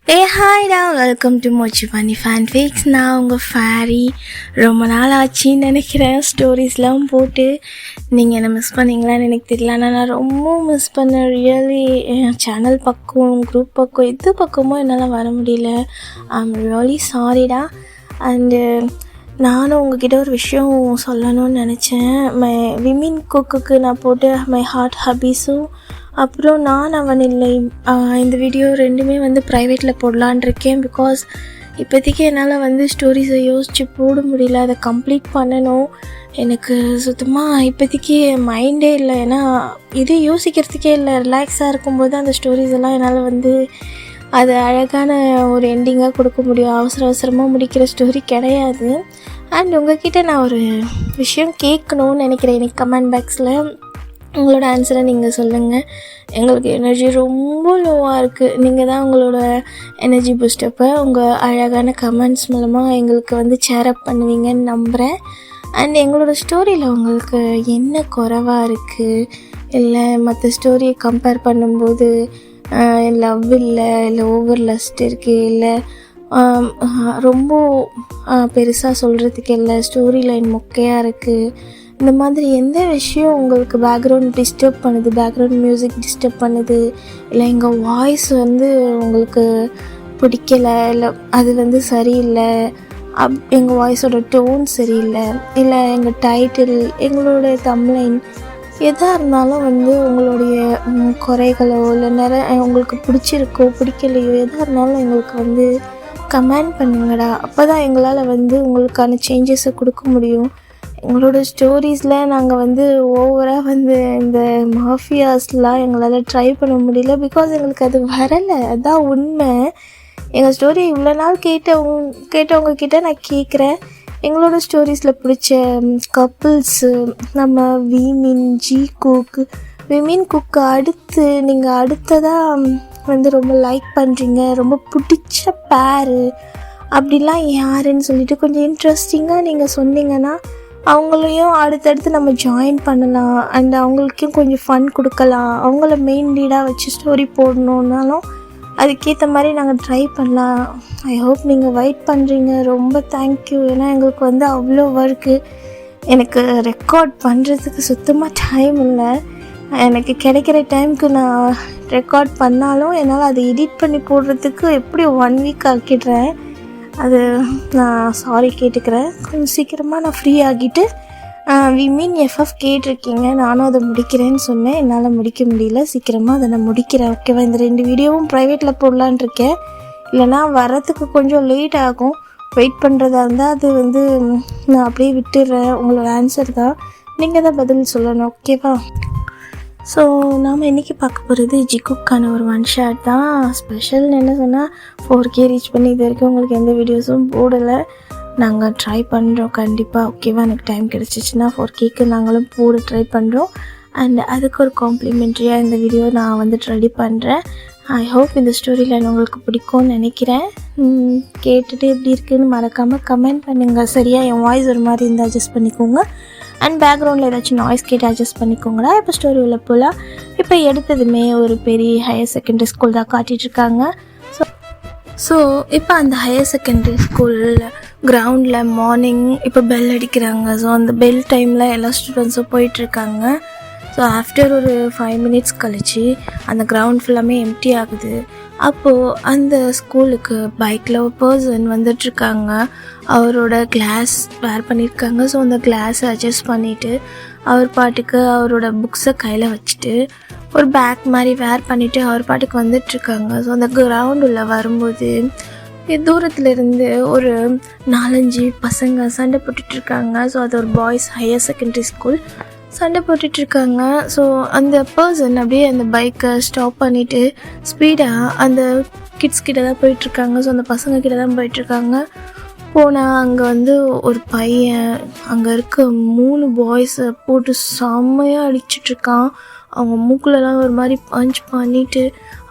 ஹாய்டா, welcome to மோச்சி பண்ணி ஃபேன்ஃபிக்ஸ். நான் உங்கள் ஃபேரி. ரொம்ப நாள் ஆச்சுன்னு நினைக்கிறேன் ஸ்டோரிஸ்லாம் போட்டு. நீங்கள் என்ன மிஸ் பண்ணிங்களான்னு எனக்கு தெரியல, ஆனால் நான் ரொம்ப மிஸ் பண்ணேன் ரியலி. என் சேனல் பக்கம், குரூப் பக்கம், எது பக்கமோ என்னால் வர முடியல. ஐம் ரியலி சாரிடா. அண்டு நானும் உங்ககிட்ட ஒரு விஷயம் சொல்லணும்னு நினச்சேன். விமின் குக்குக்கு நான் போட்டு மை ஹார்ட் ஹபீஸும், அப்புறம் நான் அவன் இல்லை, இந்த வீடியோ ரெண்டுமே ப்ரைவேட்டில் போடலான் இருக்கேன். பிகாஸ் இப்போதைக்கு என்னால் ஸ்டோரிஸை யோசித்து போட முடியல. அதை கம்ப்ளீட் பண்ணணும். எனக்கு சுத்தமாக இப்போதைக்கு மைண்டே இல்லை. ஏன்னா இது யோசிக்கிறதுக்கே இல்லை. ரிலாக்ஸாக இருக்கும்போது அந்த ஸ்டோரிஸ் எல்லாம் என்னால் அது அழகான ஒரு எண்டிங்காக கொடுக்க முடியும். அவசரமாக முடிக்கிற ஸ்டோரி கிடையாது. அண்ட் உங்கள்கிட்ட நான் ஒரு விஷயம் கேட்கணும்னு நினைக்கிறேன். எனக்கு கமெண்ட் பாக்ஸில் உங்களோட ஆன்சரை நீங்கள் சொல்லுங்கள். எங்களுக்கு எனர்ஜி ரொம்ப லோவாக இருக்குது. நீங்கள் தான் உங்களோட எனர்ஜி பூஸ்டப்பை உங்கள் அழகான கமெண்ட்ஸ் மூலமாக எங்களுக்கு சேரப் பண்ணுவீங்கன்னு நம்புகிறேன். அண்ட் எங்களோட ஸ்டோரியில் உங்களுக்கு என்ன குறைவாக இருக்குது, இல்லை மற்ற ஸ்டோரியை கம்பேர் பண்ணும்போது லவ் இல்லை ஓவர் லஸ்ட் இருக்குது, இல்லை ரொம்ப பெருசாக சொல்கிறதுக்கு இல்லை, ஸ்டோரி லைன் மொக்கையாக இருக்குது, இந்த மாதிரி எந்த விஷயம் உங்களுக்கு பேக்ரவுண்ட் டிஸ்டர்ப் பண்ணுது, பேக்ரவுண்ட் மியூசிக் டிஸ்டர்ப் பண்ணுது, இல்லை எங்கள் வாய்ஸ் உங்களுக்கு பிடிக்கலை, இல்லை அது சரியில்லை, எங்கள் வாய்ஸோட டோன் சரியில்லை, இல்லை எங்கள் டைட்டில், எங்களோட தம்ப்லைன், எதாக இருந்தாலும் உங்களுடைய குறைகளோ இல்லை உங்களுக்கு பிடிச்சிருக்கோ பிடிக்கலையோ எதாக இருந்தாலும் எங்களுக்கு கமெண்ட் பண்ணுங்கடா. அப்போ தான் எங்களால் உங்களுக்கான சேஞ்சஸை கொடுக்க முடியும். எங்களோட ஸ்டோரிஸில் நாங்கள் ஓவராக இந்த மாஃபியாஸ்லாம் எங்களால் ட்ரை பண்ண முடியல. பிகாஸ் எங்களுக்கு அது வரலை. அதுதான் உண்மை. எங்கள் ஸ்டோரி இவ்வளோ நாள் கேட்டவங்கக்கிட்ட நான் கேட்குறேன். எங்களோட ஸ்டோரிஸில் பிடிச்ச கப்புள்ஸு, நம்ம விமின் குக்கு அடுத்து நீங்கள் அடுத்ததாக ரொம்ப லைக் பண்ணுறீங்க, ரொம்ப பிடிச்ச பேரு அப்படிலாம் யாருன்னு சொல்லிட்டு கொஞ்சம் இன்ட்ரெஸ்டிங்காக நீங்கள் சொன்னீங்கன்னா அவங்களையும் அடுத்தடுத்து நம்ம ஜாயின் பண்ணலாம். அண்ட் அவங்களுக்கும் கொஞ்சம் ஃபன் கொடுக்கலாம். அவங்கள மெயின் லீடாக வச்சு ஸ்டோரி போடணுன்னாலும் அதுக்கேற்ற மாதிரி நாங்கள் ட்ரை பண்ணலாம். ஐ ஹோப் நீங்கள் வெயிட் பண்ணுறீங்க. ரொம்ப தேங்க்யூ. ஏன்னா எங்களுக்கு அவ்வளோ ஒர்க்கு. எனக்கு ரெக்கார்ட் பண்ணுறதுக்கு சுத்தமாக டைம் இல்லை. எனக்கு கிடைக்கிற டைமுக்கு நான் ரெக்கார்ட் பண்ணாலும் என்னால் அதை எடிட் பண்ணி போடுறதுக்கு எப்படி 1 வீக் ஆக்கிடுறேன். அது நான் சாரி கேட்டுக்கிறேன். கொஞ்சம் சீக்கிரமாக நான் ஃப்ரீ ஆகிட்டு விமின் எஃப்எஃப் கேட்டிருக்கீங்க, நானும் அதை முடிக்கிறேன்னு சொன்னேன். என்னால் முடிக்க முடியல. சீக்கிரமாக அதை நான் முடிக்கிறேன். ஓகேவா? இந்த 2 வீடியோவும் ப்ரைவேட்டில் போடலான் இருக்கேன். இல்லைனா வரத்துக்கு கொஞ்சம் லேட் ஆகும். வெயிட் பண்ணுறதா இருந்தால் அது நான் அப்படியே விட்டுடுறேன். உங்களோட ஆன்சர் தான், நீங்கள் தான் பதில் சொல்லணும். ஓகேவா? ஸோ நாம் இன்றைக்கி பார்க்க போகிறது ஜிக்குக்கான ஒரு 1 ஷாட் தான். ஸ்பெஷல்னு என்ன சொன்னால் 4K ரீச் பண்ணி இது வரைக்கும் உங்களுக்கு எந்த வீடியோஸும் போடலை. நாங்கள் ட்ரை பண்ணுறோம் கண்டிப்பாக. ஓகேவா? எனக்கு டைம் கிடச்சிச்சின்னா 4Kக்கு நாங்களும் போட ட்ரை பண்ணுறோம். அண்ட் அதுக்கு ஒரு காம்ப்ளிமெண்ட்ரியாக இந்த வீடியோ நான் ரெடி பண்ணுறேன். ஐ ஹோப் இந்த ஸ்டோரி லைன் உங்களுக்கு பிடிக்கும்னு நினைக்கிறேன். கேட்டுட்டு எப்படி இருக்குதுன்னு மறக்காமல் கமெண்ட் பண்ணுங்கள். சரியாக என் வாய்ஸ் ஒரு மாதிரி இருந்தால் அட்ஜஸ்ட் பண்ணிக்கோங்க. அண்ட் பேக்ரவுண்டில் ஏதாச்சும் நாய்ஸ் கேட்டு அட்ஜஸ்ட் பண்ணிக்கோங்களா. இப்போ ஸ்டோரி உள்ள போகலாம். இப்போ எடுத்ததுமே ஒரு பெரிய ஹையர் செகண்டரி ஸ்கூல் தான் காட்டிகிட்ருக்காங்க. ஸோ இப்போ அந்த ஹையர் செகண்டரி ஸ்கூலில் கிரவுண்டில் மார்னிங் இப்போ பெல் அடிக்கிறாங்க. ஸோ அந்த பெல் டைமில் எல்லா ஸ்டூடெண்ட்ஸும் போயிட்டுருக்காங்க. ஸோ ஆஃப்டர் ஒரு 5 மினிட்ஸ் கழிச்சு அந்த கிரவுண்ட் ஃபுல்லாமே எம்டி ஆகுது. அப்போது அந்த ஸ்கூலுக்கு பைக்கில் ஒரு பர்சன் வந்துட்டுருக்காங்க. அவரோட கிளாஸ் வேர் பண்ணியிருக்காங்க. ஸோ அந்த கிளாஸை அட்ஜஸ்ட் பண்ணிவிட்டு அவர் பாட்டுக்கு அவரோட புக்ஸை கையில் வச்சுட்டு ஒரு பேக் மாதிரி வேர் பண்ணிவிட்டு அவர் பாட்டுக்கு வந்துட்டுருக்காங்க. ஸோ அந்த கிரவுண்டுள்ள வரும்போது தூரத்தில் இருந்து ஒரு 4-5 பசங்க சண்டை போட்டுட்ருக்காங்க. ஸோ அது ஒரு பாய்ஸ் ஹையர் செகண்டரி ஸ்கூல். சண்டை போட்டுட்ருக்காங்க. ஸோ அந்த பர்சன் அப்படியே அந்த பைக்கை ஸ்டாப் பண்ணிவிட்டு ஸ்பீடாக அந்த கிட்ஸ் கிட்ட தான் போயிட்டுருக்காங்க. ஸோ அந்த பசங்க கிட்ட தான் போயிட்டுருக்காங்க. போனால் அங்கே ஒரு பையன் அங்கே இருக்க 3 பாய்ஸை போட்டு செம்மையாக அடிச்சிட்ருக்கான். அவங்க மூக்குலலாம் ஒரு மாதிரி பஞ்ச் பண்ணிவிட்டு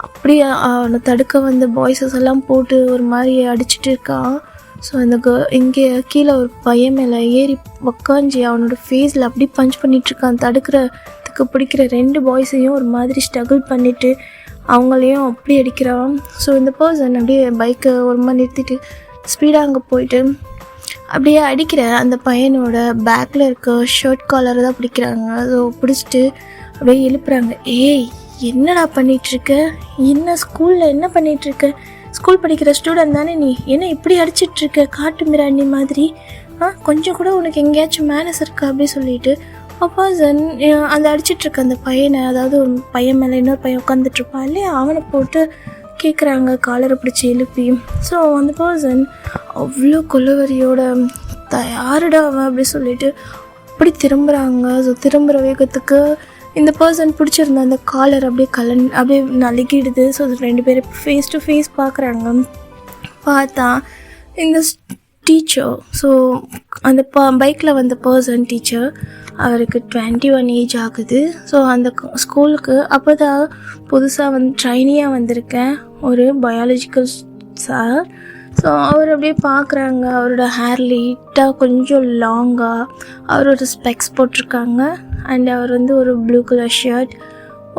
அப்படியே அவனை தடுக்க வந்த பாய்ஸஸ் எல்லாம் போட்டு ஒரு மாதிரி அடிச்சிட்டு இருக்கான். ஸோ அந்த இங்கே கீழே ஒரு பையன் மேலே ஏறி உக்காஞ்சி அவனோட ஃபேஸில் அப்படி பஞ்ச் பண்ணிகிட்ருக்கான். தடுக்கிறதுக்கு தனக்கு பிடிக்கிற 2 பாய்ஸையும் ஒரு மாதிரி ஸ்ட்ரகிள் பண்ணிவிட்டு அவங்களையும் அப்படி அடிக்கிறான். ஸோ இந்த பர்சன் அப்படியே பைக்கை ஒரு மாதிரி நிறுத்திட்டு ஸ்பீடாக அங்கே போயிட்டு அப்படியே அடிக்கிற அந்த பையனோட பேக்கில் இருக்க ஷர்ட் காலரை தான் பிடிக்கிறாங்க. ஸோ பிடிச்சிட்டு அப்படியே எழுப்புறாங்க. ஏய், என்னடா பண்ணிகிட்ருக்க? என்ன ஸ்கூலில் என்ன பண்ணிகிட்ருக்க? ஸ்கூல் படிக்கிற ஸ்டூடெண்ட் தானே நீ, என்ன இப்படி அடிச்சிட்ருக்க காட்டு மிராண்டி மாதிரி? கொஞ்சம் கூட உனக்கு எங்கேயாச்சும் மேனஸ் இருக்கா அப்படி சொல்லிட்டு பர்சன் அந்த அடிச்சிட்ருக்க அந்த பையனை, அதாவது ஒரு பையன் மேலே இன்னொரு பையன் உட்காந்துட்ருப்பான் இல்லையா, அவனை போட்டு கேட்குறாங்க காலரை பிடிச்சி எழுப்பி. ஸோ அந்த பர்சன் அவ்வளோ கொலவரியோட யாருடா அவன் அப்படி சொல்லிட்டு அப்படி திரும்புகிறாங்க. ஸோ திரும்புகிற வேகத்துக்கு இந்த பர்சன் பிடிச்சிருந்த அந்த காலர் அப்படியே அப்படியே நலுக்கிடுது. ஸோ 2 பேரும் ஃபேஸ் டு ஃபேஸ் பார்க்குறாங்க. பார்த்தா இந்த டீச்சர், ஸோ அந்த பைக்கில் வந்த பர்சன் டீச்சர், அவருக்கு 21 ஏஜ் ஆகுது. ஸோ அந்த ஸ்கூலுக்கு அப்போ தான் புதுசாக ட்ரைனியாக வந்திருக்கேன் ஒரு பயாலஜிக்கல் சார். ஸோ அவர் அப்படியே பார்க்குறாங்க. அவரோட ஹேர் லைட்டாக கொஞ்சம் லாங்காக, அவரோட ஸ்பெக்ஸ் போட்டிருக்காங்க. அண்ட் அவர் ஒரு ப்ளூ கலர் ஷர்ட்,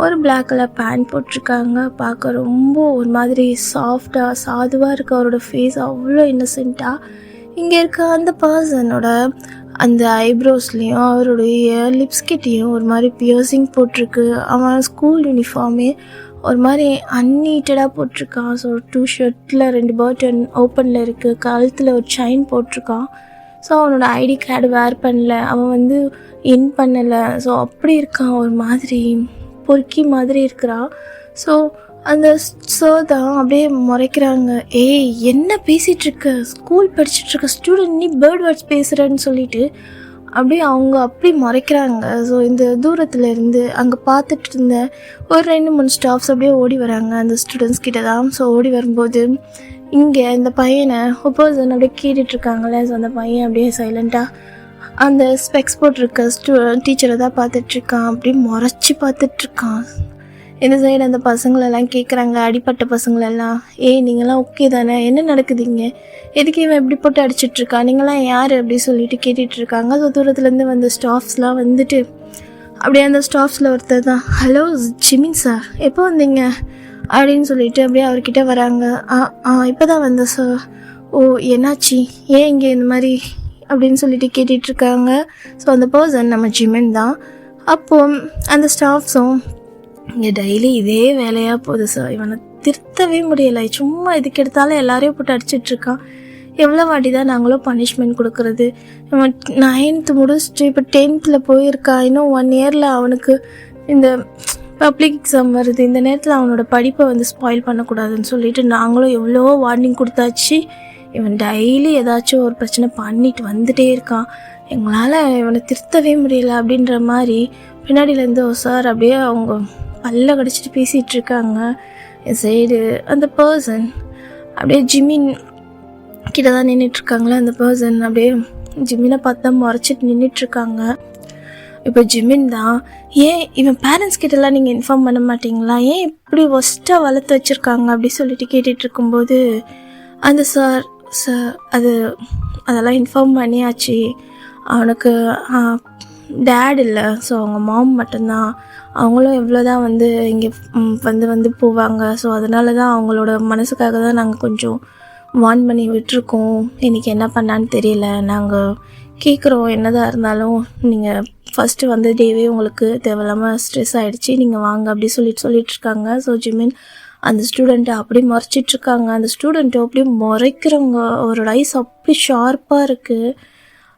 ஒரு பிளாக் கலர் பேண்ட் போட்டிருக்காங்க. பார்க்க ரொம்ப ஒரு மாதிரி சாஃப்டாக சாதுவாக இருக்குது அவரோட ஃபேஸ், அவ்வளோ இன்னசென்ட்டாக. இங்கே இருக்க அந்த பர்சனோட அந்த ஐப்ரோஸ்லேயும் அவருடைய லிப்ஸ்கிட்டையும் ஒரு மாதிரி பியர்சிங் போட்டிருக்கு. அவன் ஸ்கூல் யூனிஃபார்மே ஒரு மாதிரி அன்னீட்டடாக போட்டிருக்கான். ஸோ 2 ஷர்ட்டில் 2 பட்டன் ஓப்பனில் இருக்குது, கழுத்தில் ஒரு செயின் போட்டிருக்கான். ஸோ அவனோட ஐடி கார்டு வேர் பண்ணல, அவன் இன் பண்ணலை. ஸோ அப்படி இருக்கான், ஒரு மாதிரி பொறுக்கி மாதிரி இருக்கிறான். ஸோ அந்த சார் தான் அப்படியே முறைக்கிறாங்க. ஏய், என்ன பேசிகிட்ருக்க? ஸ்கூல் படிச்சுட்ருக்க ஸ்டூடெண்ட் நீ பேர்ட் வேர்ட்ஸ் பேசுகிறேன்னு சொல்லிட்டு அப்படியே அவங்க அப்படி முறைக்கிறாங்க. ஸோ இந்த தூரத்தில் இருந்து அங்கே பார்த்துட்டு இருந்த ஒரு 2-3 ஸ்டாஃப்ஸ் அப்படியே ஓடி வராங்க அந்த ஸ்டூடெண்ட்ஸ் கிட்ட தான். ஸோ ஓடி வரும்போது இங்கே இந்த பையனை பர்சன் அப்படியே கேட்டுட்ருக்காங்களே. ஸோ அந்த பையன் அப்படியே சைலண்ட்டாக அந்த ஸ்பெக்ஸ் போட்டிருக்க டீச்சரை தான் பார்த்துட்ருக்கான். அப்படியே முறைச்சி பார்த்துட்ருக்கான். இந்த சைடு அந்த பசங்களெல்லாம் கேட்குறாங்க, அடிப்பட்ட பசங்களெல்லாம், ஏய் நீங்களாம் ஓகே தானே, என்ன நடக்குதுங்க, எதுக்கு இவன் எப்படி போட்டு அடிச்சிட்ருக்கா, நீங்களாம் யார் அப்படி சொல்லிட்டு கேட்டுட்ருக்காங்க. ஸோ தூரத்துலேருந்து வந்த ஸ்டாஃப்ஸ்லாம் அப்படியே அந்த ஸ்டாஃப்ஸில் ஒருத்தர் தான், ஹலோ ஜிமின் சார், எப்போ வந்தீங்க அப்படின்னு சொல்லிட்டு அப்படியே அவர்கிட்ட வராங்க. இப்போ தான் வந்தேன் சார். ஓ, என்னாச்சு, ஏன் இங்கே இந்த மாதிரி அப்படின்னு சொல்லிட்டு கேட்டுட்ருக்காங்க. ஸோ அந்த பர்சன் நம்ம ஜிமின் தான். அப்போது அந்த ஸ்டாஃப்ஸும், இங்கே டெய்லி இதே வேலையாக போகுது சார், இவனை திருத்தவே முடியலை, சும்மா இதுக்கு எடுத்தாலும் எல்லாரையும் போட்டு அடிச்சிட்ருக்கான், எவ்வளோ வாட்டி தான் நாங்களும் பனிஷ்மெண்ட் கொடுக்குறது, இவன் 9th முடிச்சுட்டு இப்போ 10th போயிருக்கா, இன்னும் 1 இயரில் அவனுக்கு இந்த பப்ளிக் எக்ஸாம் வருது, இந்த நேரத்தில் அவனோட படிப்பை ஸ்பாயில் பண்ணக்கூடாதுன்னு சொல்லிட்டு நாங்களும் எவ்வளோ வார்னிங் கொடுத்தாச்சு. இவன் டெய்லி ஏதாச்சும் ஒரு பிரச்சனை பண்ணிட்டு வந்துட்டே இருக்கான், எங்களால் இவனை திருத்தவே முடியல அப்படின்ற மாதிரி பின்னாடியிலேருந்து சார் அப்படியே அவங்க பல்ல கடிச்சிட்டு பேசிகிட்ருக்காங்க. என் சைடு அந்த பர்சன் அப்படியே ஜிமின் கிட்ட தான் நின்றுட்டுருக்காங்களே. அந்த பர்சன் அப்படியே ஜிமினை பார்த்தா முறைச்சிட்டு நின்றுட்டுருக்காங்க. இப்போ ஜிமின் தான், ஏன் இவன் பேரண்ட்ஸ் கிட்டலாம் நீங்கள் இன்ஃபார்ம் பண்ண மாட்டிங்களா, ஏன் இப்படி ஒஸ்ட்டாக வளர்த்து வச்சுருக்காங்க அப்படி சொல்லிட்டு கேட்டுட்ருக்கும்போது அந்த சார் அதெல்லாம் இன்ஃபார்ம் பண்ணியாச்சு, அவனுக்கு டேட் இல்லை, ஸோ அவங்க மாம் மட்டும்தான், அவங்களும் எவ்வளோ தான் இங்கே வந்து போவாங்க, ஸோ அதனால தான் அவங்களோட மனசுக்காக தான் நாங்கள் கொஞ்சம் வார்ன் பண்ணி விட்டுருக்கோம், இன்றைக்கி என்ன பண்ணான்னு தெரியல, நாங்கள் கேட்குறோம் என்னதான் இருந்தாலும் நீங்கள் ஃபஸ்ட்டு டேவே உங்களுக்கு தேவையில்லாமல் ஸ்ட்ரெஸ் ஆகிடுச்சி, நீங்கள் வாங்க அப்படி சொல்லிட்டுருக்காங்க. ஸோ ஜிமின் அந்த ஸ்டூடெண்ட்டை அப்படி முறைச்சிட்ருக்காங்க. அந்த ஸ்டூடெண்ட்டை அப்படியே முறைக்கிறவங்க, அவரோட ஐஸ் அப்படி ஷார்ப்பாக இருக்குது,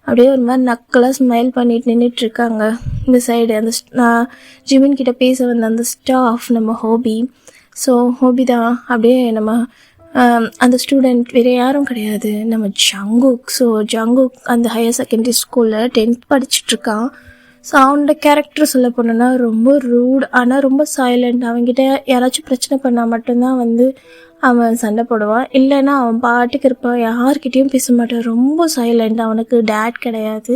அப்படியே ஒரு மாதிரி நக்கலாக ஸ்மைல் பண்ணிட்டு நின்றுட்டுருக்காங்க. இந்த சைடு அந்த ஜிமின் கிட்ட பேச வந்த அந்த ஸ்டாஃப் நம்ம ஹோபி. ஸோ ஹோபி தான் அப்படியே நம்ம அந்த ஸ்டூடெண்ட் வேறு யாரும் கிடையாது, நம்ம ஜங்குக். ஸோ ஜங்குக் அந்த ஹையர் செகண்டரி ஸ்கூலில் 10th படிச்சுட்ருக்கான். ஸோ அவனோட கேரக்டர் சொல்ல போனோன்னா ரொம்ப ரூட், ஆனால் ரொம்ப சைலண்ட். அவன்கிட்ட யாராச்சும் பிரச்சனை பண்ணால் மட்டும்தான் அவன் சண்டை போடுவான், இல்லைன்னா அவன் பாட்டுக்கு இருப்பான், யார்கிட்டையும் பேச மாட்டான், ரொம்ப சைலண்ட். அவனுக்கு டேட் கிடையாது.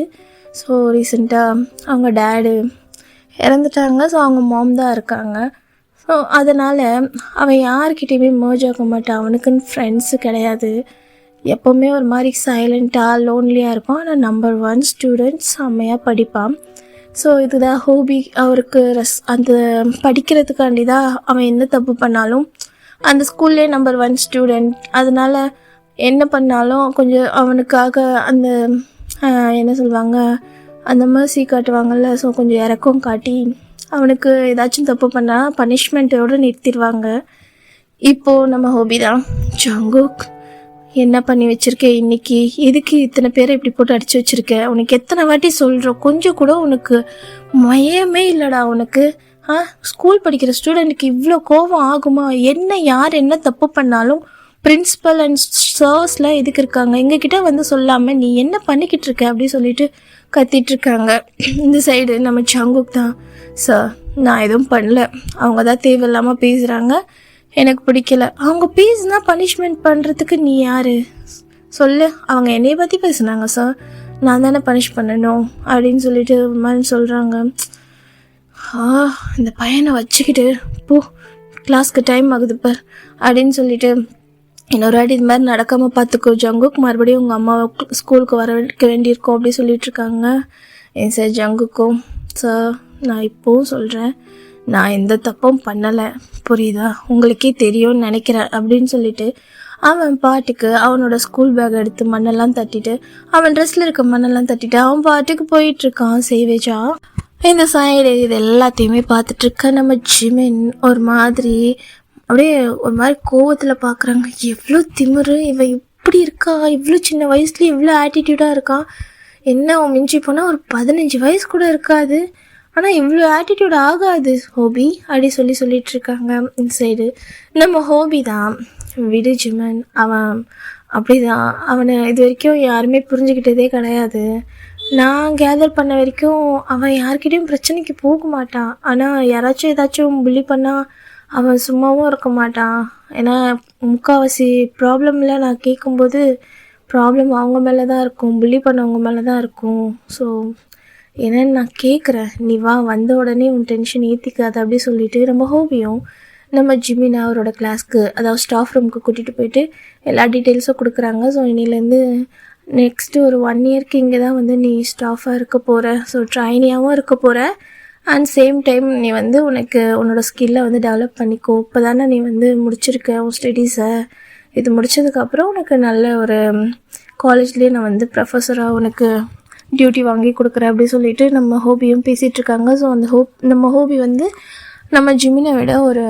ஸோ ரீசெண்டாக அவங்க டேடு இறந்துட்டாங்க. ஸோ அவங்க மாம் தான் இருக்காங்க. ஸோ அதனால் அவன் யார்கிட்டையுமே மர்ஜ் ஆக மாட்டான், அவனுக்குன்னு ஃப்ரெண்ட்ஸு கிடையாது, எப்போவுமே ஒரு மாதிரி சைலண்ட்டாக லோன்லியாக இருப்பான். ஆனால் நம்பர் 1 ஸ்டூடெண்ட், செம்மையாக படிப்பான். ஸோ இதுதான் ஹோபி. அவருக்கு அந்த படிக்கிறதுக்காண்டி தான் அவன் என்ன தப்பு பண்ணாலும் அந்த ஸ்கூல்லே நம்பர் 1 ஸ்டூடெண்ட். அதனால் என்ன பண்ணாலும் கொஞ்சம் அவனுக்காக அந்த என்ன சொல்லுவாங்க, அந்த மர்சி காட்டுவாங்கள்ல, ஸோ கொஞ்சம் இறக்கம் காட்டி அவனுக்கு ஏதாச்சும் தப்பு பண்ணால் பனிஷ்மெண்ட்டோடு நிறுத்திடுவாங்க. இப்போது நம்ம ஹோபி தான் ஜங்குக். என்ன பண்ணி வச்சுருக்கேன் இன்றைக்கி? எதுக்கு இத்தனை பேரை இப்படி போட்டு அடித்து வச்சுருக்கேன்? உனக்கு எத்தனை வாட்டி சொல்கிறோம், கொஞ்சம் கூட உனக்கு மயமே இல்லைடா உனக்கு. ஸ்கூல் படிக்கிற ஸ்டூடெண்ட்டுக்கு இவ்வளோ கோபம் ஆகுமா? யார் என்ன தப்பு பண்ணாலும் பிரின்ஸிபல் அண்ட் சர்ஸ்லாம் எதுக்கு இருக்காங்க? எங்ககிட்ட வந்து சொல்லாமல் நீ என்ன பண்ணிக்கிட்டு இருக்க அப்படி சொல்லிட்டு கத்திட்டுருக்காங்க. இந்த சைடு நம்ம ஜங்குக் தான், சார் நான் எதுவும் பண்ணல, அவங்க தான் தேவையில்லாமல் பேசுகிறாங்க, எனக்கு பிடிக்கல. அவங்க பேசுனா பனிஷ்மெண்ட் பண்ணுறதுக்கு நீ யார் சொல்லு? அவங்க என்னைய பற்றி பேசுனாங்க சார், நான் தானே பனிஷ் பண்ணணும் அப்படின்னு சொல்லிட்டு மாதிரி சொல்கிறாங்க. இந்த பையனை வச்சுக்கிட்டு போ, கிளாஸ்க்கு டைம் ஆகுது பார் அப்படின்னு சொல்லிட்டு, இன்னொரு வாட்டி இது மாதிரி நடக்காமல் பார்த்துக்கோ ஜங்குக், மறுபடியும் உங்கள் அம்மாவை ஸ்கூலுக்கு வர வைக்க வேண்டியிருக்கோம் அப்படி சொல்லிட்டுருக்காங்க. ஏன் சார் ஜங்குக்கும், சார் நான் இப்போவும் சொல்கிறேன், நான் எந்த தப்பும் பண்ணலை புரியுதா, உங்களுக்கே தெரியும்னு நினைக்கிறேன் அப்படின்னு சொல்லிட்டு அவன் பாட்டுக்கு அவனோட ஸ்கூல் பேக் எடுத்து மண்ணெல்லாம் தட்டிட்டு, அவன் ட்ரெஸ்ஸில் இருக்க மண்ணெல்லாம் தட்டிட்டு அவன் பாட்டுக்கு போயிட்டுருக்கான் சேவேஜா. இந்த சைடு இது எல்லாத்தையுமே பார்த்துட்ருக்க நம்ம ஜிமின் ஒரு மாதிரி அப்படியே ஒரு மாதிரி கோவத்தில் பார்க்குறாங்க. எவ்வளோ திமிரு, இவன் இப்படி இருக்கா, இவ்வளோ சின்ன வயசுலேயே இவ்வளோ ஆட்டிடியூடாக இருக்கான். என்ன மிஞ்சி போனால் ஒரு 15 வயசு கூட இருக்காது, ஆனால் இவ்வளோ ஆட்டிடியூட் ஆகாது ஹோபி அப்படி சொல்லிட்டு இருக்காங்க. இந்த சைடு நம்ம ஹோபி தான், விடு ஜிமன், அவன் அப்படி தான், அவனை இது வரைக்கும் யாருமே புரிஞ்சுக்கிட்டதே கிடையாது. நான் கேதர் பண்ண வரைக்கும் அவன் யார்கிட்டையும் பிரச்சனைக்கு போக மாட்டான். ஆனால் யாராச்சும் ஏதாச்சும் புள்ளி பண்ணால் அவன் சும்மாவும் இருக்க மாட்டான். ஏன்னா முக்கால்வாசி ப்ராப்ளமில் நான் கேட்கும்போது ப்ராப்ளம் அவங்க மேலே தான் இருக்கும், புள்ளி பண்ணவங்க மேலே தான் இருக்கும். ஸோ என்னன்னு நான் கேட்குறேன், நீ வா, வந்த உடனே உன் டென்ஷன் ஏற்றிக்காது அப்படி சொல்லிட்டு நம்ம ஹோபியும் நம்ம ஜிமினை அவரோட கிளாஸ்க்கு, அதாவது ஸ்டாஃப் ரூமுக்கு கூட்டிகிட்டு போயிட்டு எல்லா டீட்டெயில்ஸும் கொடுக்குறாங்க. ஸோ இன்னிலேருந்து நெக்ஸ்ட்டு ஒரு 1 இயர்க்கு இங்கே தான் வந்து நீ ஸ்டாஃபாக இருக்க போகிற, ஸோ ட்ரைனியாகவும் இருக்க போகிற, அண்ட் சேம் டைம் நீ வந்து உனக்கு உன்னோட ஸ்கில்லை வந்து டெவலப் பண்ணிக்கோ. இப்போ தானே நீ வந்து முடிச்சிருக்க உன் ஸ்டடீஸை, இது முடித்ததுக்கப்புறம் உனக்கு நல்ல ஒரு காலேஜ்லேயே நான் வந்து ப்ரொஃபஸராக உனக்கு டியூட்டி வாங்கி கொடுக்குறேன் அப்படி சொல்லிட்டு நம்ம ஹோபியும் பேசிகிட்ருக்காங்க. ஸோ அந்த நம்ம ஹோபி வந்து நம்ம ஜிமினை விட ஒரு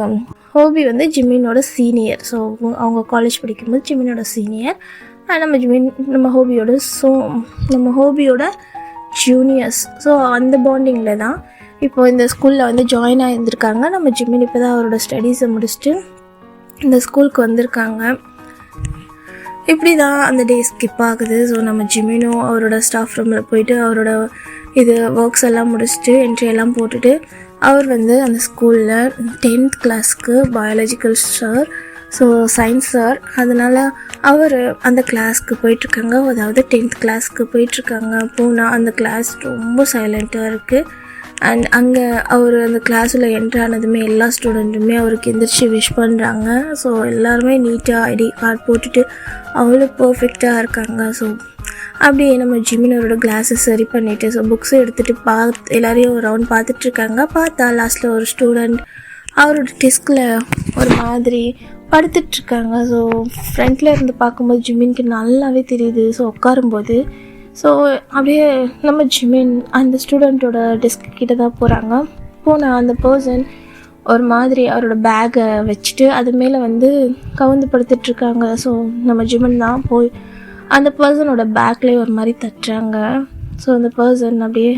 ஹோபி வந்து ஜிமினோட சீனியர். ஸோ அவங்க காலேஜ் படிக்கும்போது ஜிமினோட சீனியர், நம்ம ஹோபியோட ஜூனியர்ஸ். ஸோ அந்த பாண்டிங்கில் தான் இப்போது இந்த ஸ்கூலில் வந்து ஜாயின் ஆகியிருந்திருக்காங்க. நம்ம ஜிமின் இப்போ தான் அவரோட ஸ்டடீஸை முடிச்சுட்டு இந்த ஸ்கூலுக்கு வந்திருக்காங்க. இப்படி தான் அந்த டே ஸ்கிப் ஆகுது. ஸோ நம்ம ஜிமினும் அவரோட ஸ்டாஃப் ரூமில் போயிட்டு அவரோட ஒர்க்ஸ் எல்லாம் முடிச்சுட்டு என்ட்ரி எல்லாம் போட்டுட்டு அவர் வந்து அந்த ஸ்கூலில் 10th கிளாஸ்க்கு biological sir, so science sir, அதனால் அவர் அந்த கிளாஸ்க்கு போயிட்டுருக்காங்க. அதாவது 10th கிளாஸ்க்கு போயிட்டுருக்காங்க. போனால் அந்த கிளாஸ் ரொம்ப சைலண்ட்டாக இருக்குது. அண்ட் அங்கே அவர் அந்த கிளாஸில் என்ட்ரானதுமே எல்லா ஸ்டூடெண்ட்டுமே அவருக்கு எந்திரிச்சு விஷ் பண்ணுறாங்க. ஸோ எல்லாருமே நீட்டாக ஐடி கார்டு போட்டுட்டு அவ்வளோ பர்ஃபெக்டாக இருக்காங்க. ஸோ அப்படியே நம்ம ஜிமினோட கிளாஸை சரி பண்ணிவிட்டு ஸோ புக்ஸை எடுத்துகிட்டு எல்லோரையும் ஒரு ரவுண்ட் பார்த்துட்ருக்காங்க. பார்த்தா லாஸ்ட்டில் ஒரு ஸ்டூடெண்ட் அவரோட டெஸ்கில் ஒரு மாதிரி படுத்துட்ருக்காங்க. ஸோ ஃப்ரண்ட்டில் இருந்து பார்க்கும்போது ஜிமினுக்கு நல்லாவே தெரியுது. ஸோ உட்காரும்போது ஸோ அப்படியே நம்ம ஜிமின் அந்த ஸ்டூடெண்ட்டோட டெஸ்க் கிட்ட தான் போகிறாங்க. போனால் அந்த பர்சன் ஒரு மாதிரி அவரோட பேக்கை வச்சுட்டு அது மேலே வந்து கவுந்து படுத்துட்ருக்காங்க. ஸோ நம்ம ஜிமின் தான் போய் அந்த பர்சனோட பேக்லேயே ஒரு மாதிரி தட்டுறாங்க. ஸோ அந்த பர்சன் அப்படியே